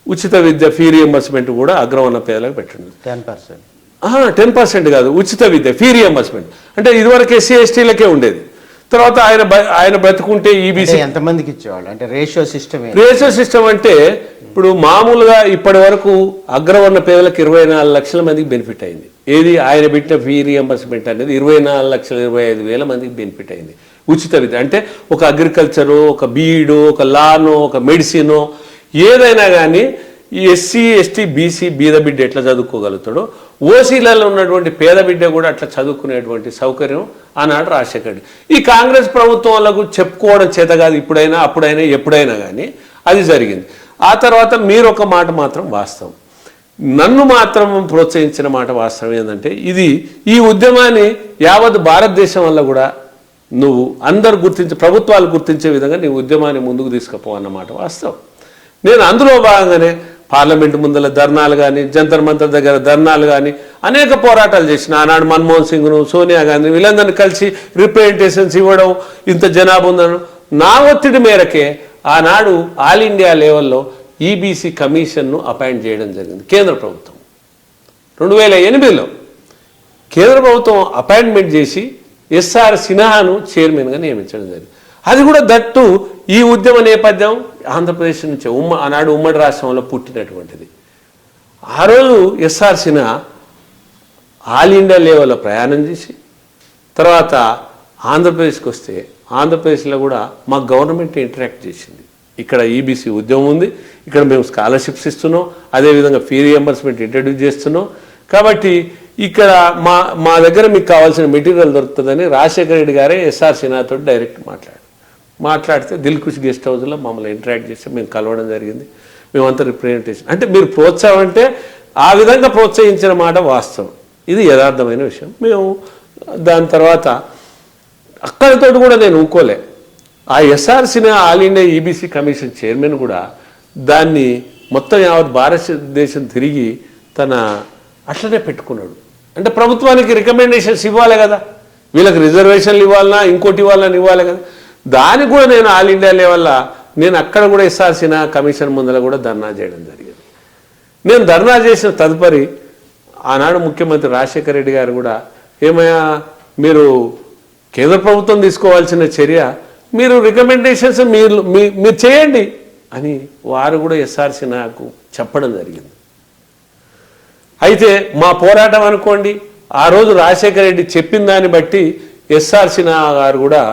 ఉచిత విద్య ఫీ రీఎంబర్స్మెంట్ కూడా అగ్రవర్ణ పేదలకు పెట్టండి. 10% కాదు, ఉచిత విద్య ఫీ రీఎంబర్స్మెంట్. అంటే ఇదివరకు ఎస్సీ ఎస్టీలకే ఉండేది. తర్వాత ఆయన బ్రతుకుంటే ఈబీసీ ఎంతమందికి ఇచ్చేవాళ్ళు? అంటే రేషియో సిస్టమ్ అంటే ఇప్పుడు మామూలుగా ఇప్పటి వరకు అగ్రవర్ణ పేదలకు 24 లక్షల మందికి బెనిఫిట్ అయింది. ఏది ఆయన పెట్టిన ఫీ రీఎంబర్స్మెంట్ అనేది 24,25,000 మందికి బెనిఫిట్ అయింది. ఉచిత విద్య అంటే ఒక అగ్రికల్చరు, ఒక బీఈడో, ఒక లానో, ఒక మెడిసినో ఏదైనా కానీ ఈ ఎస్సీ ఎస్టీ బీసీ బీద బిడ్డ ఎట్లా చదువుకోగలుగుతాడో, ఓసీలలో ఉన్నటువంటి పేద బిడ్డ కూడా అట్లా చదువుకునేటువంటి సౌకర్యం ఆనాడు రాజశేఖర్. ఈ కాంగ్రెస్ ప్రభుత్వం వాళ్ళకు చెప్పుకోవడం చేత కాదు, ఇప్పుడైనా అప్పుడైనా ఎప్పుడైనా కానీ అది జరిగింది. ఆ తర్వాత మీరు ఒక మాట మాత్రం వాస్తవం, నన్ను మాత్రం ప్రోత్సహించిన మాట వాస్తవం ఏంటంటే, ఈ ఉద్యమాన్ని యావత్ భారతదేశం వల్ల కూడా నువ్వు అందరు ప్రభుత్వాలు గుర్తించే విధంగా నీ ఉద్యమాన్ని ముందుకు తీసుకుపో అన్నమాట వాస్తవం. నేను అందులో భాగంగానే పార్లమెంటు ముందర ధర్నాలు కానీ, జంతర్ మంతర్ దగ్గర ధర్నాలు కానీ అనేక పోరాటాలు చేసిన. ఆనాడు మన్మోహన్ సింగ్ను, సోనియా గాంధీ వీళ్ళందరినీ కలిసి రిప్రజెంటేషన్స్ ఇవ్వడం, ఇంత జనాభా ఉందను నా ఒత్తిడి మేరకే ఆనాడు ఆల్ ఇండియా లెవెల్లో ఈబీసీ కమిషన్ను అపాయింట్ చేయడం జరిగింది. కేంద్ర ప్రభుత్వం 2008లో కేంద్ర ప్రభుత్వం అపాయింట్మెంట్ చేసి ఎస్ఆర్ సిన్హాను చైర్మన్గా నియమించడం జరిగింది. అది కూడా దట్టు ఈ ఉద్యమ నేపథ్యం ఆంధ్రప్రదేశ్ నుంచి ఆనాడు ఉమ్మడి రాష్ట్రంలో పుట్టినటువంటిది. ఆ రోజు ఎస్ఆర్ సిన్హా ఆల్ ఇండియా లెవెల్లో ప్రయాణం చేసి తర్వాత ఆంధ్రప్రదేశ్కి వస్తే ఆంధ్రప్రదేశ్లో కూడా మా గవర్నమెంట్ ఇంటరాక్ట్ చేసింది. ఇక్కడ ఈబీసీ ఉద్యమం ఉంది, ఇక్కడ మేము స్కాలర్షిప్స్ ఇస్తున్నాం, అదేవిధంగా ఫీ రియంబర్స్మెంట్ ఇంట్రడ్యూస్ చేస్తున్నాం. కాబట్టి ఇక్కడ మా దగ్గర మీకు కావాల్సిన మెటీరియల్ దొరుకుతుందని రాజశేఖర రెడ్డి గారే ఎస్ఆర్ సిన్హాతో డైరెక్ట్ మాట్లాడితే దిల్కుష్ గెస్ట్ హౌస్లో మమ్మల్ని ఇంటరాక్ట్ చేసి మేము కలవడం జరిగింది. మేమంతా రిప్రజెంటేషన్ అంటే మీరు ప్రోత్సాహం అంటే ఆ విధంగా ప్రోత్సహించిన మాట వాస్తవం, ఇది యథార్థమైన విషయం. మేము దాని తర్వాత అక్కడితో కూడా నేను ఊకోలే. ఆ SR Sinha all India EBC commission chairman కూడా దాన్ని మొత్తం యావత్ భారతదేశం తిరిగి తన అట్లనే పెట్టుకున్నాడు. అంటే ప్రభుత్వానికి రికమెండేషన్స్ ఇవ్వాలి కదా, వీళ్ళకి రిజర్వేషన్లు ఇవ్వాలన్నా ఇంకోటి ఇవ్వాలని కదా. దానికి కూడా నేను ఆల్ ఇండియా లెవెల్లో నేను అక్కడ కూడా ఎస్ఆర్ సిన్హా కమిషన్ ముందర కూడా ధర్నా చేయడం జరిగింది. నేను ధర్నా చేసిన తదుపరి ఆనాడు ముఖ్యమంత్రి రాజశేఖర రెడ్డి గారు కూడా ఏమయ్యా మీరు కేంద్ర ప్రభుత్వం తీసుకోవాల్సిన చర్య మీరు రికమెండేషన్స్ మీరు చేయండి అని వారు కూడా ఎస్ఆర్ సిన్హాకు చెప్పడం జరిగింది. అయితే మా పోరాటం అనుకోండి, ఆ రోజు రాజశేఖర రెడ్డి చెప్పిన దాన్ని బట్టి ఎస్ఆర్ సిన్హా గారు కూడా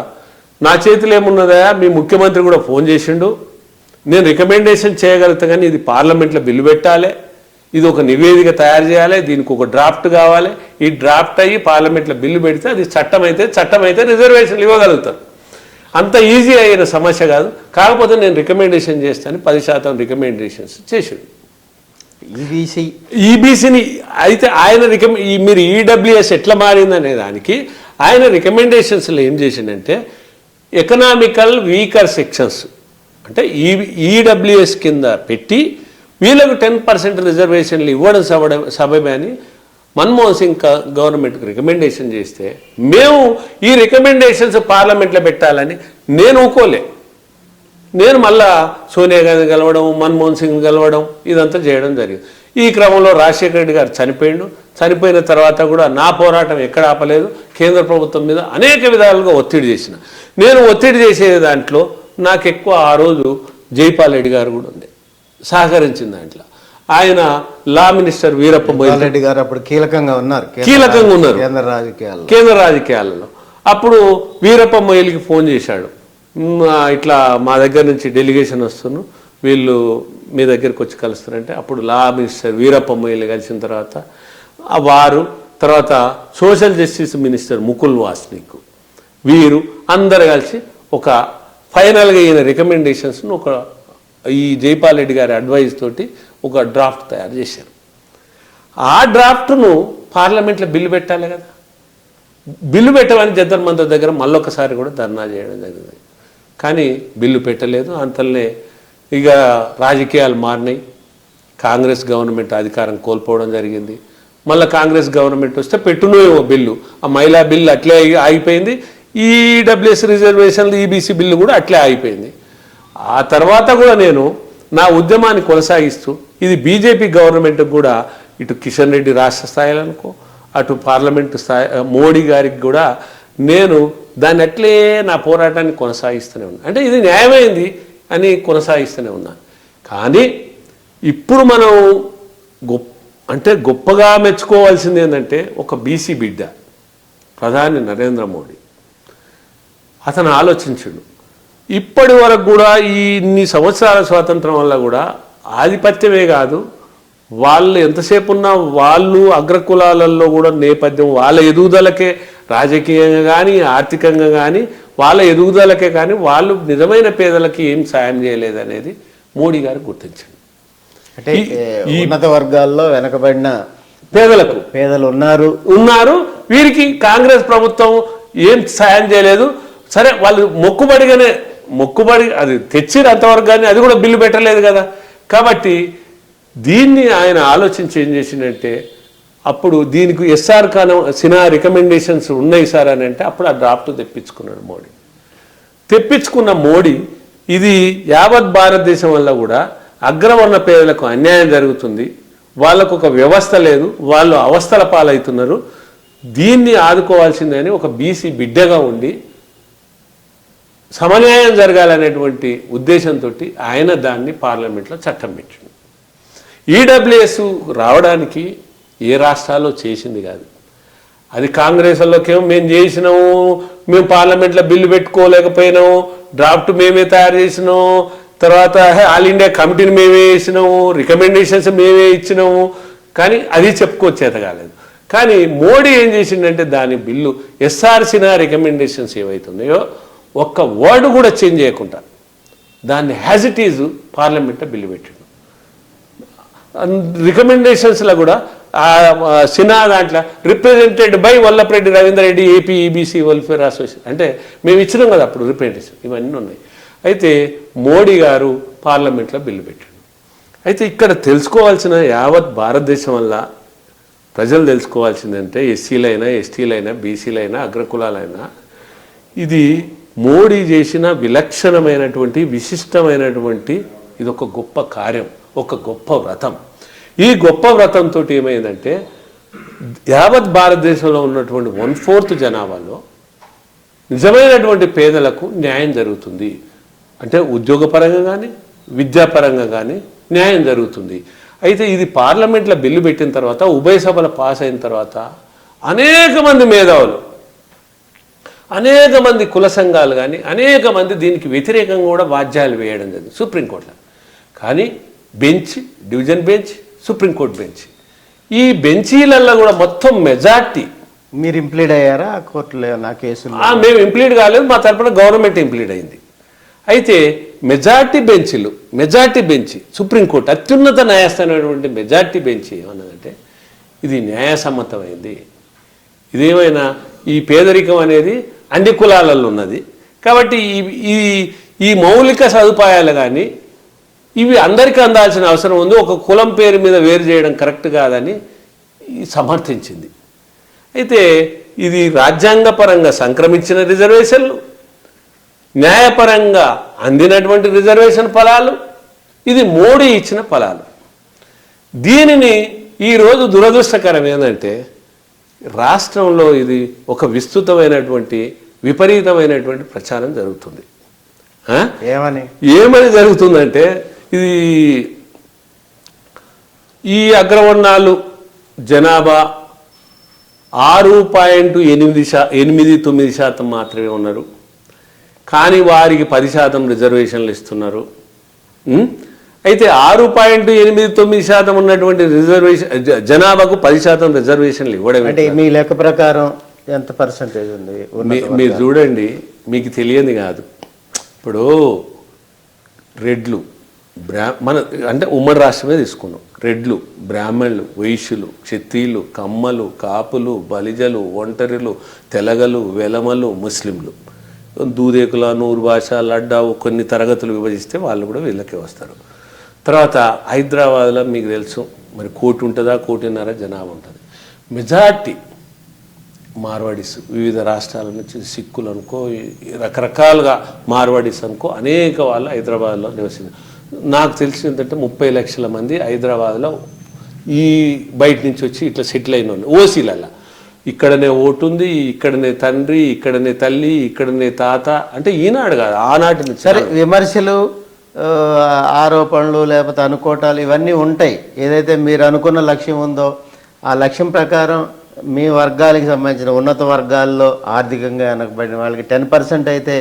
నా చేతిలో ఏమున్నదా, మీ ముఖ్యమంత్రి కూడా ఫోన్ చేసిండు, నేను రికమెండేషన్ చేయగలుగుతా కానీ ఇది పార్లమెంట్లో బిల్లు పెట్టాలి, ఇది ఒక నివేదిక తయారు చేయాలి, దీనికి ఒక డ్రాఫ్ట్ కావాలి, ఈ డ్రాఫ్ట్ అయ్యి పార్లమెంట్లో బిల్లు పెడితే అది చట్టం అయితే రిజర్వేషన్లు ఇవ్వగలుగుతారు. అంత ఈజీ అయిన సమస్య కాదు, కాకపోతే నేను రికమెండేషన్ చేస్తాను 10% రికమెండేషన్స్ చేసాడు ఈబీసీని. అయితే ఆయన మీరు ఈడబ్ల్యూఎస్ ఎట్లా మారిందనే దానికి ఆయన రికమెండేషన్స్లో ఏం చేసిండంటే ఎకనామికల్ వీకర్ సెక్షన్స్ అంటే ఈడబ్ల్యూఎస్ కింద పెట్టి వీళ్ళకు 10% రిజర్వేషన్లు ఇవ్వడం సబబే అని మన్మోహన్ సింగ్ గవర్నమెంట్కి రికమెండేషన్ చేస్తే మేము ఈ రికమెండేషన్స్ పార్లమెంట్లో పెట్టాలని నేను ఊకోలే. నేను మళ్ళా సోనియా గాంధీ కలవడం, మన్మోహన్ సింగ్ కలవడం ఇదంతా చేయడం జరిగింది. ఈ క్రమంలో రాజశేఖర రెడ్డి గారు చనిపోయిన తర్వాత కూడా నా పోరాటం ఎక్కడ ఆపలేదు. కేంద్ర ప్రభుత్వం మీద అనేక విధాలుగా ఒత్తిడి చేసిన. నేను ఒత్తిడి చేసే దాంట్లో నాకు ఎక్కువ ఆ రోజు జైపాల్ రెడ్డి గారు కూడా ఉంది, సహకరించిన దాంట్లో. ఆయన లా మినిస్టర్ వీరప్ప మొయిలీ రెడ్డి గారు అప్పుడు కీలకంగా ఉన్నారు కేంద్ర రాజకీయాలలో. అప్పుడు వీరప్ప మొయిలీకి ఫోన్ చేశాడు, ఇట్లా మా దగ్గర నుంచి డెలిగేషన్ వస్తున్నారు, వీళ్ళు మీ దగ్గరికి వచ్చి కలుస్తారంటే అప్పుడు లా మినిస్టర్ వీరప్ప మొయిలీ కలిసిన తర్వాత తర్వాత social justice minister Mukul Wasnik వీరు అందరు కలిసి ఒక ఫైనల్గా ఈయన రికమెండేషన్స్ను ఈ జైపాల్ రెడ్డి గారి అడ్వైజ్ తోటి ఒక డ్రాఫ్ట్ తయారు చేశారు. ఆ డ్రాఫ్ట్ను పార్లమెంట్లో బిల్లు పెట్టాలి కదా. బిల్లు పెట్టమని జంతర్ మంతర్ దగ్గర మళ్ళొకసారి కూడా ధర్నా చేయడం జరిగింది. కానీ బిల్లు పెట్టలేదు. అంతలోనే ఇక రాజకీయాలు మారినాయి. కాంగ్రెస్ గవర్నమెంట్ అధికారం కోల్పోవడం జరిగింది. మళ్ళీ కాంగ్రెస్ గవర్నమెంట్ వస్తే పెట్టునేమో బిల్లు, ఆ మహిళా బిల్లు అట్లే ఆగిపోయింది. ఈడబ్ల్యూఎస్ రిజర్వేషన్లు ఈబీసీ బిల్లు కూడా అట్లే ఆగిపోయింది. ఆ తర్వాత కూడా నేను నా ఉద్యమాన్ని కొనసాగిస్తూ ఇది బీజేపీ గవర్నమెంట్ కూడా ఇటు కిషన్ రెడ్డి రాష్ట్ర స్థాయిలో అనుకో, అటు పార్లమెంటు స్థాయి మోడీ గారికి కూడా నేను దాన్ని అట్లే నా పోరాటాన్ని కొనసాగిస్తూనే ఉన్నాను. అంటే ఇది న్యాయమైంది అని కొనసాగిస్తూనే ఉన్నాను. కానీ ఇప్పుడు మనం గొప్పగా మెచ్చుకోవాల్సింది ఏంటంటే ఒక బీసీ బిడ్డ ప్రధాని నరేంద్ర మోడీ అతను ఆలోచించుడు. ఇప్పటి వరకు కూడా ఈ ఇన్ని సంవత్సరాల స్వాతంత్రం వల్ల కూడా ఆధిపత్యమే కాదు, వాళ్ళు ఎంతసేపు ఉన్నా వాళ్ళు అగ్రకులాలలో కూడా నేపథ్యం వాళ్ళ ఎదుగుదలకే, రాజకీయంగా కానీ ఆర్థికంగా కానీ వాళ్ళ ఎదుగుదలకే కానీ వాళ్ళు నిజమైన పేదలకి ఏం సాయం చేయలేదనేది మోడీ గారు గుర్తించండి. అంటే ఈ ఉన్నత వర్గాల్లో వెనకబడిన పేదలు ఉన్నారు వీరికి కాంగ్రెస్ ప్రభుత్వం ఏం సాయం చేయలేదు. సరే వాళ్ళు మొక్కుబడి అది తెచ్చిరు అంతవరకు, కానీ అది కూడా బిల్లు పెట్టలేదు కదా. కాబట్టి దీన్ని ఆయన ఆలోచించి ఏం చేసిందంటే అప్పుడు దీనికి ఎస్ఆర్ సిన్హా రికమెండేషన్స్ ఉన్నాయి సార్ అని అంటే అప్పుడు ఆ డ్రాఫ్ట్ తెప్పించుకున్నాడు మోడీ. తెప్పించుకున్న మోడీ ఇది యావత్ భారతదేశం వల్ల కూడా అగ్రవర్ణ పేదలకు అన్యాయం జరుగుతుంది, వాళ్ళకు ఒక వ్యవస్థ లేదు, వాళ్ళు అవస్థల పాలవుతున్నారు, దీన్ని ఆదుకోవాల్సిందని ఒక బీసీ బిడ్డగా ఉండి సమన్యాయం జరగాలనేటువంటి ఉద్దేశంతో ఆయన దాన్ని పార్లమెంట్లో చట్టం పెట్టిండు. ఈడబ్ల్యూఎస్ రావడానికి ఏ రాష్ట్రాల్లో చేసింది కాదు. అది కాంగ్రెస్లోకేమో మేము చేసినాము, మేము పార్లమెంట్లో బిల్లు పెట్టుకోలేకపోయినాము, డ్రాఫ్ట్ మేమే తయారు చేసినాము, తర్వాత ఆల్ ఇండియా కమిటీని మేమే వేసినాము, రికమెండేషన్స్ మేమే ఇచ్చినాము, కానీ అది చెప్పుకోచేత కాలేదు. కానీ మోడీ ఏం చేసిండంటే దాని బిల్లు ఎస్ఆర్ సిన్హా రికమెండేషన్స్ ఏవైతున్నాయో ఒక్క వర్డ్ కూడా చేంజ్ చేయకుండా దాన్ని హ్యాజ్ ఇట్ ఈజ్ పార్లమెంట్లో బిల్లు పెట్టాడు. రికమెండేషన్స్లో కూడా సిన్హా దాంట్లో represented by Vallabhareddy Ravinder Reddy AP EBC welfare association అంటే మేము ఇచ్చినాం కదా అప్పుడు రిప్రజెంటేషన్, ఇవన్నీ ఉన్నాయి. అయితే మోడీ గారు పార్లమెంట్లో బిల్లు పెట్టాడు. అయితే ఇక్కడ తెలుసుకోవాల్సిన యావత్ భారతదేశం వల్ల ప్రజలు తెలుసుకోవాల్సిందంటే ఎస్సీలైనా ఎస్టీలైనా బీసీలైనా అగ్రకులాలైనా ఇది మోడీ చేసిన విలక్షణమైనటువంటి విశిష్టమైనటువంటి ఇది ఒక గొప్ప కార్యం, ఒక గొప్ప వ్రతం. ఈ గొప్ప వ్రతంతో ఏమైందంటే యావత్ భారతదేశంలో ఉన్నటువంటి 1/4 జనాభాలో నిజమైనటువంటి పేదలకు న్యాయం జరుగుతుంది. అంటే ఉద్యోగపరంగా కానీ విద్యాపరంగా కానీ న్యాయం జరుగుతుంది. అయితే ఇది పార్లమెంట్లో బిల్లు పెట్టిన తర్వాత ఉభయ సభలు పాస్ అయిన తర్వాత అనేక మంది మేధావులు, అనేక మంది కుల సంఘాలు కానీ అనేక మంది దీనికి వ్యతిరేకంగా కూడా వాద్యాలు వేయడం జరిగింది సుప్రీంకోర్టులో. కానీ bench, division bench, supreme court bench, ఈ బెంచీలలో కూడా మొత్తం మెజార్టీ. మీరు ఇంప్లీడ్ అయ్యారా కోర్టులో? నా కేసులో మేము ఇంప్లీడ్ కాలేదు, మా తరపున గవర్నమెంట్ ఇంప్లీడ్ అయింది. అయితే మెజార్టీ బెంచ్ సుప్రీంకోర్టు అత్యున్నత న్యాయస్థానమైనటువంటి మెజార్టీ బెంచ్ ఏమన్నదంటే ఇది న్యాయసమ్మతమైంది, ఇదేమైనా ఈ పేదరికం అనేది అన్ని కులాలలో ఉన్నది. కాబట్టి ఈ ఈ మౌలిక సదుపాయాలు కానీ ఇవి అందరికీ అందాల్సిన అవసరం ఉంది. ఒక కులం పేరు మీద వేరు చేయడం కరెక్ట్ కాదని సమర్థించింది. అయితే ఇది రాజ్యాంగపరంగా సంక్రమించిన రిజర్వేషన్లు, న్యాయపరంగా అందినటువంటి రిజర్వేషన్ ఫలాలు, ఇది మోడీ ఇచ్చిన ఫలాలు. దీనిని ఈరోజు దురదృష్టకరం ఏంటంటే రాష్ట్రంలో ఇది ఒక విస్తృతమైనటువంటి విపరీతమైనటువంటి ప్రచారం జరుగుతుంది. ఏమని జరుగుతుందంటే ఇది ఈ అగ్రవర్ణాలు జనాభా 6.89% మాత్రమే ఉన్నారు, కానీ వారికి 10% రిజర్వేషన్లు ఇస్తున్నారు. అయితే 6.89% ఉన్నటువంటి రిజర్వేషన్ జనాభాకు 10% రిజర్వేషన్లు ఇవ్వడం అంటే మీ లెక్క ప్రకారం ఎంత పర్సెంటేజ్ ఉంది? మీరు చూడండి, మీకు తెలియదు కాదు. ఇప్పుడు రెడ్లు మన అంటే ఉమ్మడి రాష్ట్రమే తీసుకున్నాం. రెడ్లు, బ్రాహ్మణులు, వైశ్యులు, క్షత్రియులు, కమ్మలు, కాపులు, బలిజలు, ఒంటరిలు, తెలగలు, వెలమలు, ముస్లింలు, దూదేకుల, నూరు భాష, లడ్డా కొన్ని తరగతులు విభజిస్తే వాళ్ళు కూడా వీళ్ళకే వస్తారు. తర్వాత హైదరాబాద్లో మీకు తెలుసు మరి 1 కోటి ఉంటుందా, 1.5 కోటి జనాభా ఉంటుంది. మెజార్టీ మార్వాడీస్, వివిధ రాష్ట్రాల నుంచి సిక్కులు అనుకో, రకరకాలుగా మార్వాడీస్ అనుకో, అనేక వాళ్ళు హైదరాబాద్లో నివసించారు. నాకు తెలిసి ఏంటంటే 30 లక్షల మంది హైదరాబాద్లో ఈ బయట నుంచి వచ్చి ఇట్లా సెటిల్ అయిన వాళ్ళు ఓసీలల్లా. ఇక్కడనే ఓటు ఉంది, ఇక్కడనే తండ్రి, ఇక్కడనే తల్లి, ఇక్కడనే తాత. అంటే ఈనాడు కాదు, ఆనాటి నుంచి. సరే, విమర్శలు, ఆరోపణలు, లేకపోతే అనుకోటాలు ఇవన్నీ ఉంటాయి. ఏదైతే మీరు అనుకున్న లక్ష్యం ఉందో ఆ లక్ష్యం ప్రకారం మీ వర్గాలకు సంబంధించిన ఉన్నత వర్గాల్లో ఆర్థికంగా వెనకబడిన వాళ్ళకి 10% అయితే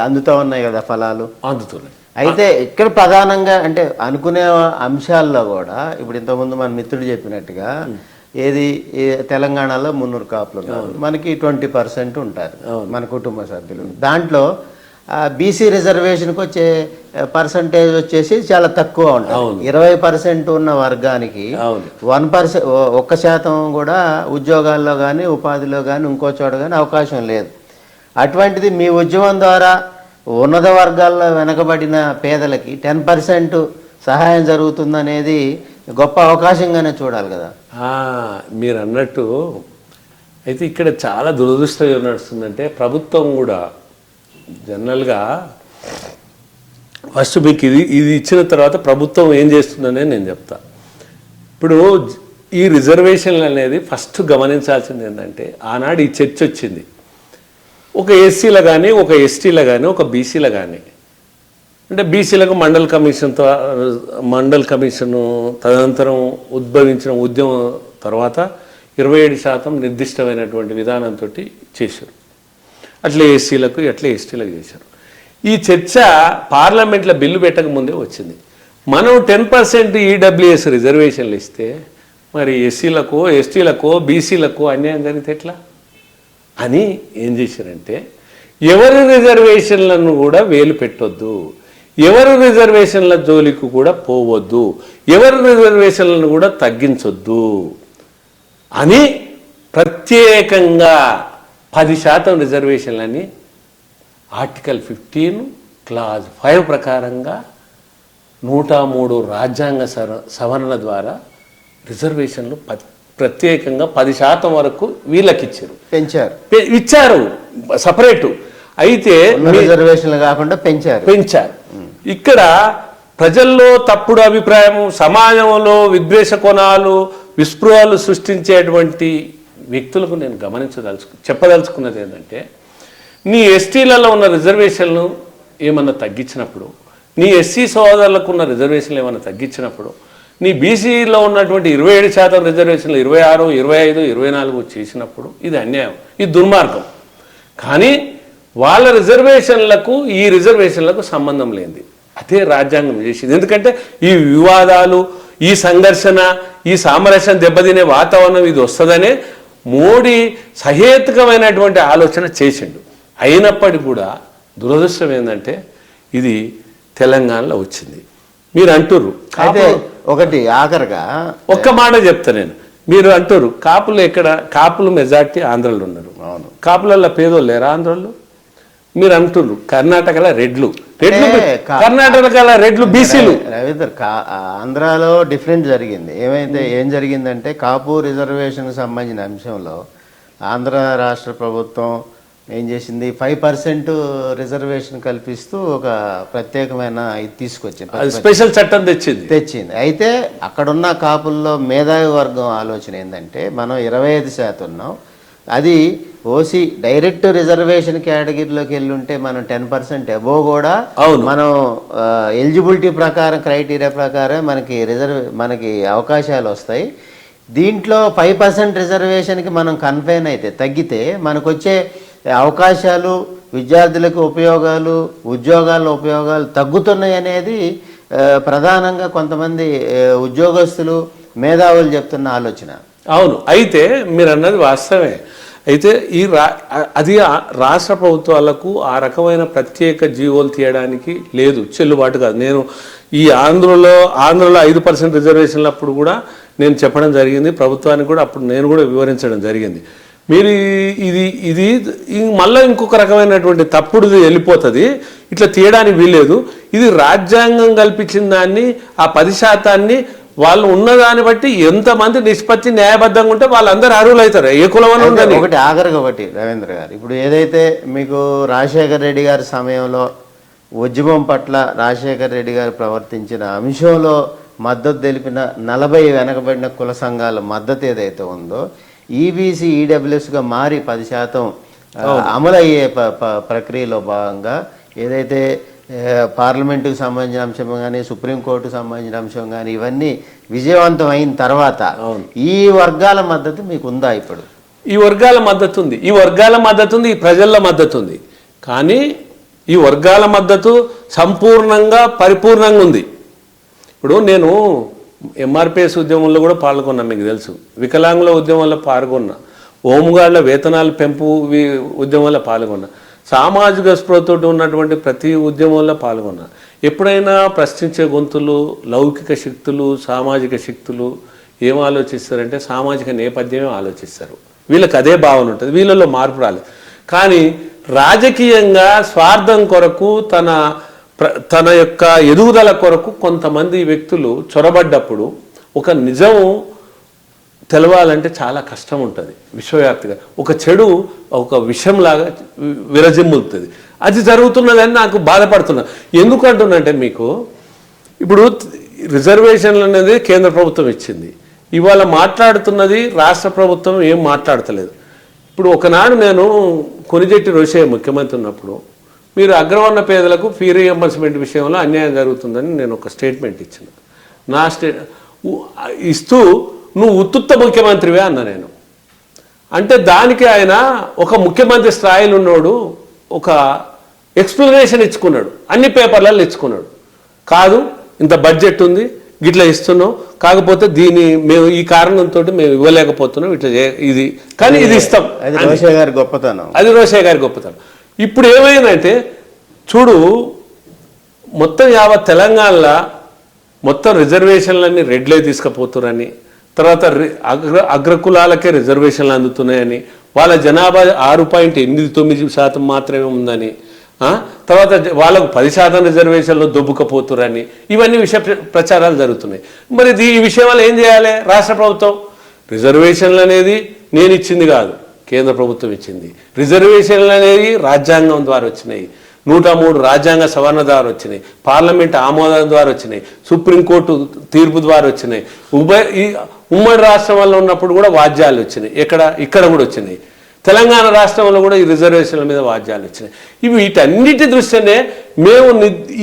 అందుతూ ఉన్నాయి కదా ఫలాలు. అందుతున్నాయి. అయితే ఇక్కడ ప్రధానంగా అంటే అనుకునే అంశాల్లో కూడా ఇప్పుడు ఇంతకుముందు మన మిత్రుడు చెప్పినట్టుగా ఏది తెలంగాణలో 300 కాపులు ఉన్నారు, మనకి 20% ఉంటారు మన కుటుంబ సభ్యులు. దాంట్లో బీసీ రిజర్వేషన్కి వచ్చే పర్సంటేజ్ వచ్చేసి చాలా తక్కువ ఉంటుంది. 20% ఉన్న వర్గానికి 1% కూడా ఉద్యోగాల్లో కానీ ఉపాధిలో కానీ ఇంకో చోట కానీ అవకాశం లేదు. అటువంటిది మీ ఉద్యమం ద్వారా ఉన్నత వర్గాల్లో వెనకబడిన పేదలకి 10% సహాయం జరుగుతుందనేది గొప్ప అవకాశంగానే చూడాలి కదా. మీరు అన్నట్టు అయితే ఇక్కడ చాలా దురదృష్టం ఏం నడుస్తుందంటే ప్రభుత్వం కూడా జనరల్గా ఫస్ట్ మీకు ఇది ఇచ్చిన తర్వాత ప్రభుత్వం ఏం చేస్తుందనే నేను చెప్తా. ఇప్పుడు ఈ రిజర్వేషన్లు అనేది ఫస్ట్ గమనించాల్సింది ఏంటంటే ఆనాడు ఈ చర్చ వచ్చింది. ఒక ఎస్సీలో కానీ, ఒక ఎస్టీలో కానీ, ఒక బీసీలో కానీ, అంటే బీసీలకు మండల్ కమిషన్ తదనంతరం ఉద్భవించిన ఉద్యమం తర్వాత 27% నిర్దిష్టమైనటువంటి విధానంతో చేశారు. అట్లే ఎస్సీలకు, అట్లే ఎస్టీలకు చేశారు. ఈ చర్చ పార్లమెంట్లో బిల్లు పెట్టకముందే వచ్చింది. మనం 10% ఈడబ్ల్యూఎస్ రిజర్వేషన్లు ఇస్తే మరి ఎస్సీలకు, ఎస్టీలకు, బీసీలకు అన్యాయం జరిగితే ఎట్లా అని ఏం చేశారంటే ఎవరి రిజర్వేషన్లను కూడా వేలు పెట్టొద్దు, ఎవరి రిజర్వేషన్ల జోలికి కూడా పోవద్దు, ఎవరి రిజర్వేషన్లను కూడా తగ్గించొద్దు అని ప్రత్యేకంగా 10% రిజర్వేషన్లని ఆర్టికల్ 15 క్లాజ్ 5 ప్రకారంగా 103 రాజ్యాంగ సవరణ ద్వారా రిజర్వేషన్లు ప్రత్యేకంగా 10% వరకు వీళ్ళకి ఇచ్చారు సపరేటు. అయితే రిజర్వేషన్లు కాకుండా పెంచారు. ఇక్కడ ప్రజల్లో తప్పుడు అభిప్రాయం, సమాజంలో విద్వేష కోణాలు, విస్పృహాలు సృష్టించేటువంటి వ్యక్తులకు నేను చెప్పదలుచుకున్నది ఏంటంటే నీ ఎస్టీలలో ఉన్న రిజర్వేషన్లు ఏమన్నా తగ్గించినప్పుడు, నీ ఎస్సీ సోదరులకు ఉన్న రిజర్వేషన్లు ఏమన్నా తగ్గించినప్పుడు, నీ బీసీలో ఉన్నటువంటి 27% రిజర్వేషన్లు 26, 25, 24 చేసినప్పుడు ఇది అన్యాయం, ఇది దుర్మార్గం. కానీ వాళ్ళ రిజర్వేషన్లకు ఈ రిజర్వేషన్లకు సంబంధం లేనిది అదే రాజ్యాంగం చేసింది. ఎందుకంటే ఈ వివాదాలు, ఈ సంఘర్షణ, ఈ సామరస్యం దెబ్బతినే వాతావరణం ఇది వస్తుందనే మోడీ సహేతుకమైనటువంటి ఆలోచన చేసిండు. అయినప్పటికీ కూడా దురదృష్టం ఏంటంటే ఇది తెలంగాణలో వచ్చింది. మీరు అంటుర్రు. అయితే ఒకటి ఆఖరిగా ఒక్క మాట చెప్తా నేను, మీరు అంటారు కాపులు ఎక్కడ, కాపులు మెజార్టీ ఆంధ్రలో ఉన్నారు. అవును. కాపులలో పేదోళ్ళు లేరా ఆంధ్రలో? మీరు అంటున్నారు కర్ణాటకలో రెడ్లు, కర్ణాటకలో రెడ్లు బీసీలు. రవీంద్ర, ఆంధ్రాలో డిఫరెంట్ జరిగింది. ఏం జరిగిందంటే కాపు రిజర్వేషన్కి సంబంధించిన అంశంలో ఆంధ్ర రాష్ట్ర ప్రభుత్వం ఏం చేసింది, 5% రిజర్వేషన్ కల్పిస్తూ ఒక ప్రత్యేకమైన ఇది తీసుకొచ్చింది, స్పెషల్ చట్టం తెచ్చింది. అయితే అక్కడున్న కాపుల్లో మేధావి వర్గం ఆలోచన ఏంటంటే మనం 25% ఉన్నాం, అది ఓసీ డైరెక్ట్ రిజర్వేషన్ కేటగిరీలోకి వెళ్ళి ఉంటే మనం 10% అబోవ్ కూడా మనం ఎలిజిబిలిటీ ప్రకారం క్రైటీరియా ప్రకారం మనకి అవకాశాలు వస్తాయి. దీంట్లో 5% రిజర్వేషన్కి మనం కన్ఫైన్ అయితే తగ్గితే మనకు వచ్చే అవకాశాలు, విద్యార్థులకు ఉపయోగాలు, ఉద్యోగాల ఉపయోగాలు తగ్గుతున్నాయి అనేది ప్రధానంగా కొంతమంది ఉద్యోగస్తులు, మేధావులు చెప్తున్న ఆలోచన. అవును. అయితే మీరు అన్నది వాస్తవమే. అయితే అది రాష్ట్ర ప్రభుత్వాలకు ఆ రకమైన ప్రత్యేక జీవోలు తీయడానికి లేదు, చెల్లుబాటు కాదు. నేను ఈ ఆంధ్రలో 5% రిజర్వేషన్లు అప్పుడు కూడా నేను చెప్పడం జరిగింది ప్రభుత్వానికి కూడా, అప్పుడు నేను కూడా వివరించడం జరిగింది. మీరు ఇది మళ్ళీ ఇంకొక రకమైనటువంటి తప్పుడుది వెళ్ళిపోతుంది, ఇట్లా తీయడానికి వీల్లేదు. ఇది రాజ్యాంగం కల్పించిన దాన్ని, ఆ 10% వాళ్ళు ఉన్నదాన్ని బట్టి ఎంతమంది నిష్పత్తి న్యాయబద్ధంగా ఉంటే వాళ్ళందరూ అర్హులు అవుతారు. ఏ కులమని ఉందని ఒకటి రవీంద్ర గారు, ఇప్పుడు ఏదైతే మీకు రాజశేఖర రెడ్డి గారి సమయంలో ఉద్యమం పట్ల రాజశేఖర రెడ్డి గారు ప్రవర్తించిన అంశంలో మద్దతు తెలిపిన 40 వెనకబడిన కుల సంఘాల మద్దతు ఏదైతే ఉందో ఈబీసీ ఈడబ్ల్యూఎస్గా మారి 10% అమలయ్యే ప్రక్రియలో భాగంగా ఏదైతే పార్లమెంటుకు సంబంధించిన అంశం కానీ, సుప్రీంకోర్టుకు సంబంధించిన అంశం కానీ ఇవన్నీ విజయవంతం అయిన తర్వాత ఈ వర్గాల మద్దతు మీకు ఉందా? ఇప్పుడు ఈ వర్గాల మద్దతు ఉంది, ఈ ప్రజల మద్దతు ఉంది. కానీ ఈ వర్గాల మద్దతు సంపూర్ణంగా పరిపూర్ణంగా ఉంది. ఇప్పుడు నేను ఎంఆర్పిఎస్ ఉద్యమంలో కూడా పాల్గొన్నా, మీకు తెలుసు. వికలాంగుల ఉద్యమంలో పాల్గొన్నా, హోంగార్డుల వేతనాల పెంపు ఉద్యమంలో పాల్గొన్నా, సామాజిక స్పృహతో ఉన్నటువంటి ప్రతి ఉద్యమంలో పాల్గొన్నా. ఎప్పుడైనా ప్రశ్నించే గొంతులు, లౌకిక శక్తులు, సామాజిక శక్తులు ఏం ఆలోచిస్తారంటే సామాజిక నేపథ్యమే ఆలోచిస్తారు. వీళ్ళకి అదే భావన ఉంటుంది, వీళ్ళలో మార్పు రాలేదు. కానీ రాజకీయంగా స్వార్థం కొరకు, తన యొక్క ఎదుగుదల కొరకు కొంతమంది వ్యక్తులు చొరబడ్డప్పుడు ఒక నిజం తెలవాలంటే చాలా కష్టం ఉంటుంది. విశ్వవ్యాప్తిగా ఒక చెడు ఒక విషంలాగా విరజిమ్ముతుంది. అది జరుగుతున్నదని నాకు బాధపడుతున్నా. ఎందుకు అంటున్నంటే, మీకు ఇప్పుడు రిజర్వేషన్లు అనేది కేంద్ర ప్రభుత్వం ఇచ్చింది, ఇవాళ మాట్లాడుతున్నది రాష్ట్ర ప్రభుత్వం ఏం మాట్లాడతలేదు. ఇప్పుడు ఒకనాడు నేను కొనిజెట్టి రోషయ్య ముఖ్యమంత్రి ఉన్నప్పుడు మీరు అగ్రవర్ణ పేదలకు ఫీ రీఎంబర్స్మెంట్ విషయంలో అన్యాయం జరుగుతుందని నేను ఒక స్టేట్మెంట్ ఇచ్చిన. ఇస్తూ నువ్వు ఉత్తుత్త ముఖ్యమంత్రివే అన్న నేను. అంటే దానికి ఆయన ఒక ముఖ్యమంత్రి స్థాయిలో ఉన్నోడు ఒక ఎక్స్ప్లెనేషన్ ఇచ్చుకున్నాడు, అన్ని పేపర్లలో ఇచ్చుకున్నాడు. కాదు, ఇంత బడ్జెట్ ఉంది, గిట్లా ఇస్తున్నాం, కాకపోతే మేము ఈ కారణంతో మేము ఇవ్వలేకపోతున్నాం, ఇట్లా ఇది, కానీ ఇది ఇస్తాం. అది రోషయ్య గారి గొప్పతనం. ఇప్పుడు ఏమైందంటే చూడు, మొత్తం యావత్ తెలంగాణలో మొత్తం రిజర్వేషన్లన్నీ రెడ్లే తీసుకుపోతున్నారని, తర్వాత అగ్రకులాలకే రిజర్వేషన్లు అందుతున్నాయని, వాళ్ళ జనాభా 6.89% మాత్రమే ఉందని, తర్వాత వాళ్ళకు 10% రిజర్వేషన్లో దొబ్బుకపోతురని, ఇవన్నీ ప్రచారాలు జరుగుతున్నాయి. మరి ఈ విషయం వల్ల ఏం చేయాలి రాష్ట్ర ప్రభుత్వం? రిజర్వేషన్లు అనేది నేను ఇచ్చింది కాదు, కేంద్ర ప్రభుత్వం ఇచ్చింది. రిజర్వేషన్లు అనేవి రాజ్యాంగం ద్వారా వచ్చినాయి, 103 రాజ్యాంగ సవరణ ద్వారా వచ్చినాయి, పార్లమెంట్ ఆమోదం ద్వారా వచ్చినాయి, సుప్రీంకోర్టు తీర్పు ద్వారా వచ్చినాయి. ఉమ్మడి రాష్ట్రం వల్ల ఉన్నప్పుడు కూడా వాద్యాలు వచ్చినాయి, ఇక్కడ కూడా వచ్చినాయి. తెలంగాణ రాష్ట్రంలో కూడా ఈ రిజర్వేషన్ల మీద వాద్యాలు వచ్చినాయి. వీటన్నిటి దృష్ట్యానే మేము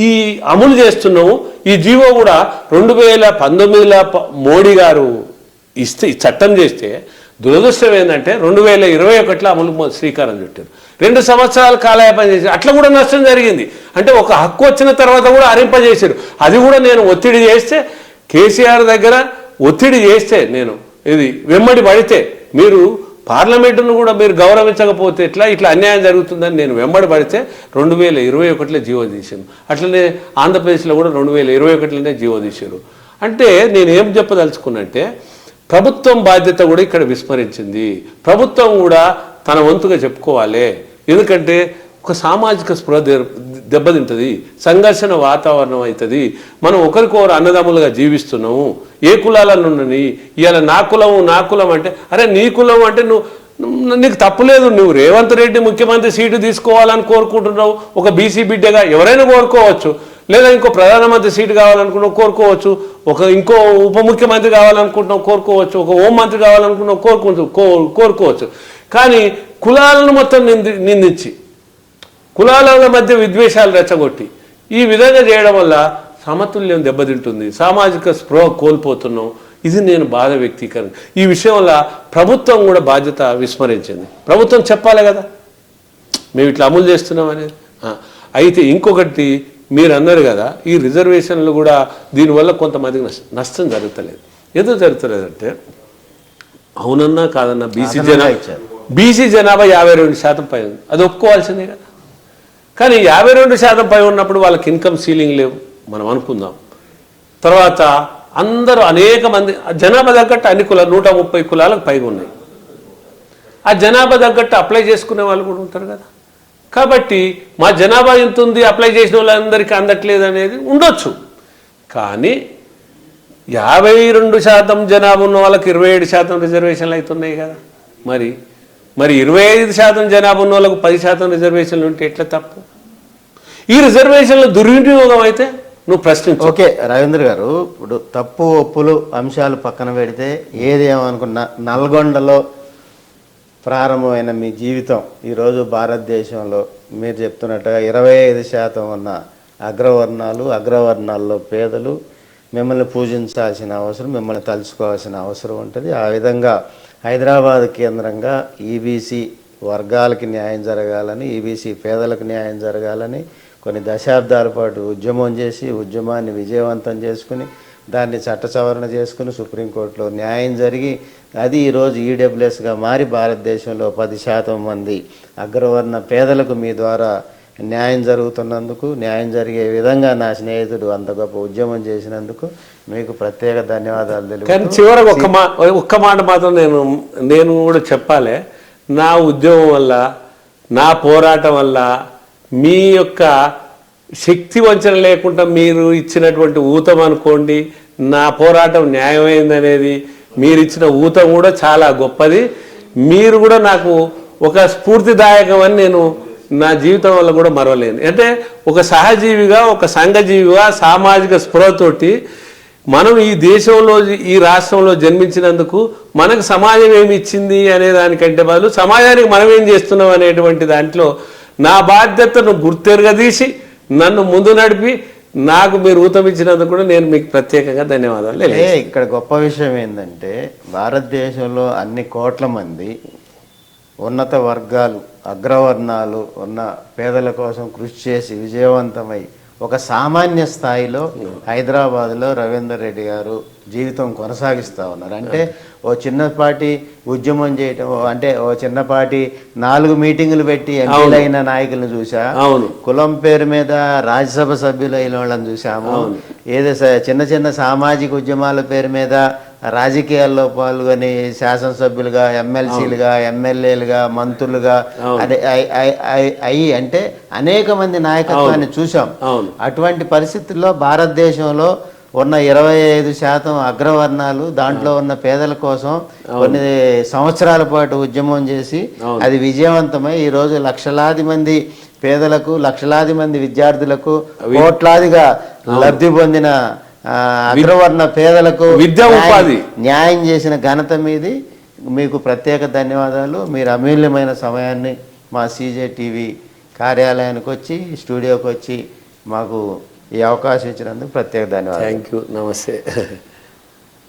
ఈ అమలు చేస్తున్నాము. ఈ జీవో కూడా 2019లో మోడీ గారు చట్టం చేస్తే దురదృష్టం ఏంటంటే 2021లో అమలు శ్రీకారం చుట్టారు. 2 సంవత్సరాలు కాలయాపన చేశారు. అట్లా కూడా నష్టం జరిగింది. అంటే ఒక హక్కు వచ్చిన తర్వాత కూడా అరింపజేశారు. అది కూడా నేను ఒత్తిడి చేస్తే, కేసీఆర్ దగ్గర ఒత్తిడి చేస్తే, నేను వెమ్మడి పడితే, మీరు పార్లమెంటును కూడా మీరు గౌరవించకపోతే ఇట్లా అన్యాయం జరుగుతుందని నేను వెంబడి పడితే 2021లో జీవో తీశాను. అట్లనే ఆంధ్రప్రదేశ్లో కూడా 2021లోనే జీవో తీశారు. అంటే నేను ఏం చెప్పదలుచుకున్నంటే, ప్రభుత్వం బాధ్యత కూడా ఇక్కడ విస్మరించింది. ప్రభుత్వం కూడా తన వంతుగా చెప్పుకోవాలి. ఎందుకంటే ఒక సామాజిక స్పృహ దెబ్బతింటుంది, సంఘర్షణ వాతావరణం అవుతుంది. మనం ఒకరికొకరు అన్నదమ్ములుగా జీవిస్తున్నాము. ఏ కులాలను ఉన్నని ఇవాళ నా కులం అంటే అరే నీ కులం అంటే నీకు తప్పులేదు. నువ్వు రేవంత్ రెడ్డి ముఖ్యమంత్రి సీటు తీసుకోవాలని కోరుకుంటున్నావు, ఒక బీసీ బిడ్డగా ఎవరైనా కోరుకోవచ్చు. లేదా ఇంకో ప్రధానమంత్రి సీటు కావాలనుకున్నావు కోరుకోవచ్చు, ఇంకో ఉప ముఖ్యమంత్రి కావాలనుకుంటున్నావు కోరుకోవచ్చు, ఒక హోంమంత్రి కావాలనుకున్నావు కోరుకోవచ్చు. కానీ కులాలను మొత్తం నిందించి కులాల మధ్య విద్వేషాలు రెచ్చగొట్టి ఈ విధంగా చేయడం వల్ల సమతుల్యం దెబ్బతింటుంది, సామాజిక స్పృహ కోల్పోతున్నాం. ఇది నేను బాధ వ్యక్తీకరణ. ఈ విషయం వల్ల ప్రభుత్వం కూడా బాధ్యత విస్మరించింది. ప్రభుత్వం చెప్పాలి కదా మేము ఇట్లా అమలు చేస్తున్నాం అనేది. అయితే ఇంకొకటి మీరు అన్నారు కదా, ఈ రిజర్వేషన్లు కూడా దీనివల్ల కొంతమందికి నష్టం జరుగుతలేదు. ఎందుకు జరుగుతలేదంటే అవునన్నా కాదన్నా బీసీ జనాభా 52% పై ఉంది, అది ఒప్పుకోవాల్సిందే కదా. కానీ 52% పై ఉన్నప్పుడు వాళ్ళకి ఇన్కమ్ సీలింగ్ లేవు మనం అనుకుందాం. తర్వాత అందరూ అనేక మంది జనాభా తగ్గట్టు అన్ని కులాలు 130 కులాలకు పైగా ఉన్నాయి. ఆ జనాభా తగ్గట్టు అప్లై చేసుకునే వాళ్ళు కూడా ఉంటారు కదా. కాబట్టి మా జనాభా ఎంత ఉంది, అప్లై చేసిన వాళ్ళందరికీ అందట్లేదు అనేది ఉండొచ్చు. కానీ 52% జనాభా ఉన్న వాళ్ళకి 27% రిజర్వేషన్లు అవుతున్నాయి కదా. మరి 25% జనాభా ఉన్న వాళ్ళకు 10% రిజర్వేషన్లు ఉంటే ఎట్లా తప్పు? ఈ రిజర్వేషన్లు దుర్వినియోగం అయితే నువ్వు ప్రశ్నించు. ఓకే రవీంద్ర గారు, ఇప్పుడు తప్పు ఒప్పులు అంశాలు పక్కన పెడితే ఏది ఏమనుకున్నా నల్గొండలో ప్రారంభమైన మీ జీవితం ఈరోజు భారతదేశంలో మీరు చెప్తున్నట్టుగా 25% ఉన్న అగ్రవర్ణాల్లో పేదలు మిమ్మల్ని పూజించాల్సిన అవసరం, మిమ్మల్ని తలుచుకోవాల్సిన అవసరం ఉంటుంది. ఆ విధంగా హైదరాబాద్ కేంద్రంగా ఈబీసీ వర్గాలకి న్యాయం జరగాలని, ఈబీసీ పేదలకు న్యాయం జరగాలని కొన్ని దశాబ్దాల పాటు ఉద్యమం చేసి ఉద్యమాన్ని విజయవంతం చేసుకుని దాన్ని చట్ట సవరణ చేసుకుని సుప్రీంకోర్టులో న్యాయం జరిగి అది ఈరోజు ఈడబ్ల్యూఎస్గా మారి భారతదేశంలో 10% మంది అగ్రవర్ణ పేదలకు మీ ద్వారా న్యాయం జరుగుతున్నందుకు, న్యాయం జరిగే విధంగా నా స్నేహితుడు అంత గొప్ప ఉద్యమం చేసినందుకు మీకు ప్రత్యేక ధన్యవాదాలు తెలుపు. కానీ చివరకు ఒక్క మాట మాత్రం నేను కూడా చెప్పాలి. నా ఉద్యమం వల్ల, నా పోరాటం వల్ల మీ యొక్క శక్తి వంచన లేకుండా మీరు ఇచ్చినటువంటి ఊతం అనుకోండి, నా పోరాటం న్యాయమైందనేది మీరు ఇచ్చిన ఊతం కూడా చాలా గొప్పది. మీరు కూడా నాకు ఒక స్ఫూర్తిదాయకం అని నేను నా జీవితం వల్ల కూడా మరవలేను. అంటే ఒక సహజీవిగా, ఒక సంఘజీవిగా, సామాజిక స్పృహతోటి మనం ఈ దేశంలో, ఈ రాష్ట్రంలో జన్మించినందుకు మనకు సమాజం ఏమి ఇచ్చింది అనే దానికంటే బదులు సమాజానికి మనం ఏం చేస్తున్నాం అనేటువంటి దాంట్లో నా బాధ్యతను గుర్తెరగదీసి నన్ను ముందు నడిపి నాకు మీరు ఊతమిచ్చినందుకు కూడా నేను మీకు ప్రత్యేకంగా ధన్యవాదాలు. ఇక్కడ గొప్ప విషయం ఏంటంటే భారతదేశంలో అన్ని కోట్ల మంది ఉన్నత వర్గాలు, అగ్రవర్ణాలు ఉన్న పేదల కోసం కృషి చేసి విజయవంతమై ఒక సామాన్య స్థాయిలో హైదరాబాద్లో రవీందర్ రెడ్డి గారు జీవితం కొనసాగిస్తూ ఉన్నారు. అంటే ఓ చిన్నపాటి ఉద్యమం చేయటం, అంటే ఓ చిన్నపాటి 4 మీటింగులు పెట్టి ఎంపీలైన నాయకులను చూసా, కులం పేరు మీద రాజ్యసభ సభ్యులు అయిన వాళ్ళని చూసాము, ఏదో చిన్న చిన్న సామాజిక ఉద్యమాల పేరు మీద రాజకీయాల్లో పాల్గొని శాసనసభ్యులుగా, ఎమ్మెల్సీలుగా, ఎమ్మెల్యేలుగా, మంత్రులుగా అయ్యి అంటే అనేక మంది నాయకత్వాన్ని చూసాం. అటువంటి పరిస్థితుల్లో భారతదేశంలో ఉన్న 25% అగ్రవర్ణాలు దాంట్లో ఉన్న పేదల కోసం కొన్ని సంవత్సరాల పాటు ఉద్యమం చేసి అది విజయవంతమై ఈరోజు లక్షలాది మంది పేదలకు, లక్షలాది మంది విద్యార్థులకు, కోట్లాదిగా లబ్ధి పొందిన అగ్రవర్ణ పేదలకు విద్యా ఉపాధి న్యాయం చేసిన ఘనత మీది. మీకు ప్రత్యేక ధన్యవాదాలు. మీరు అమూల్యమైన సమయాన్ని మా సీజే టీవీ కార్యాలయానికి వచ్చి, స్టూడియోకి వచ్చి మాకు ఈ అవకాశం ఇచ్చినందుకు ప్రత్యేక ధన్యవాదాలు. Thank you. నమస్తే.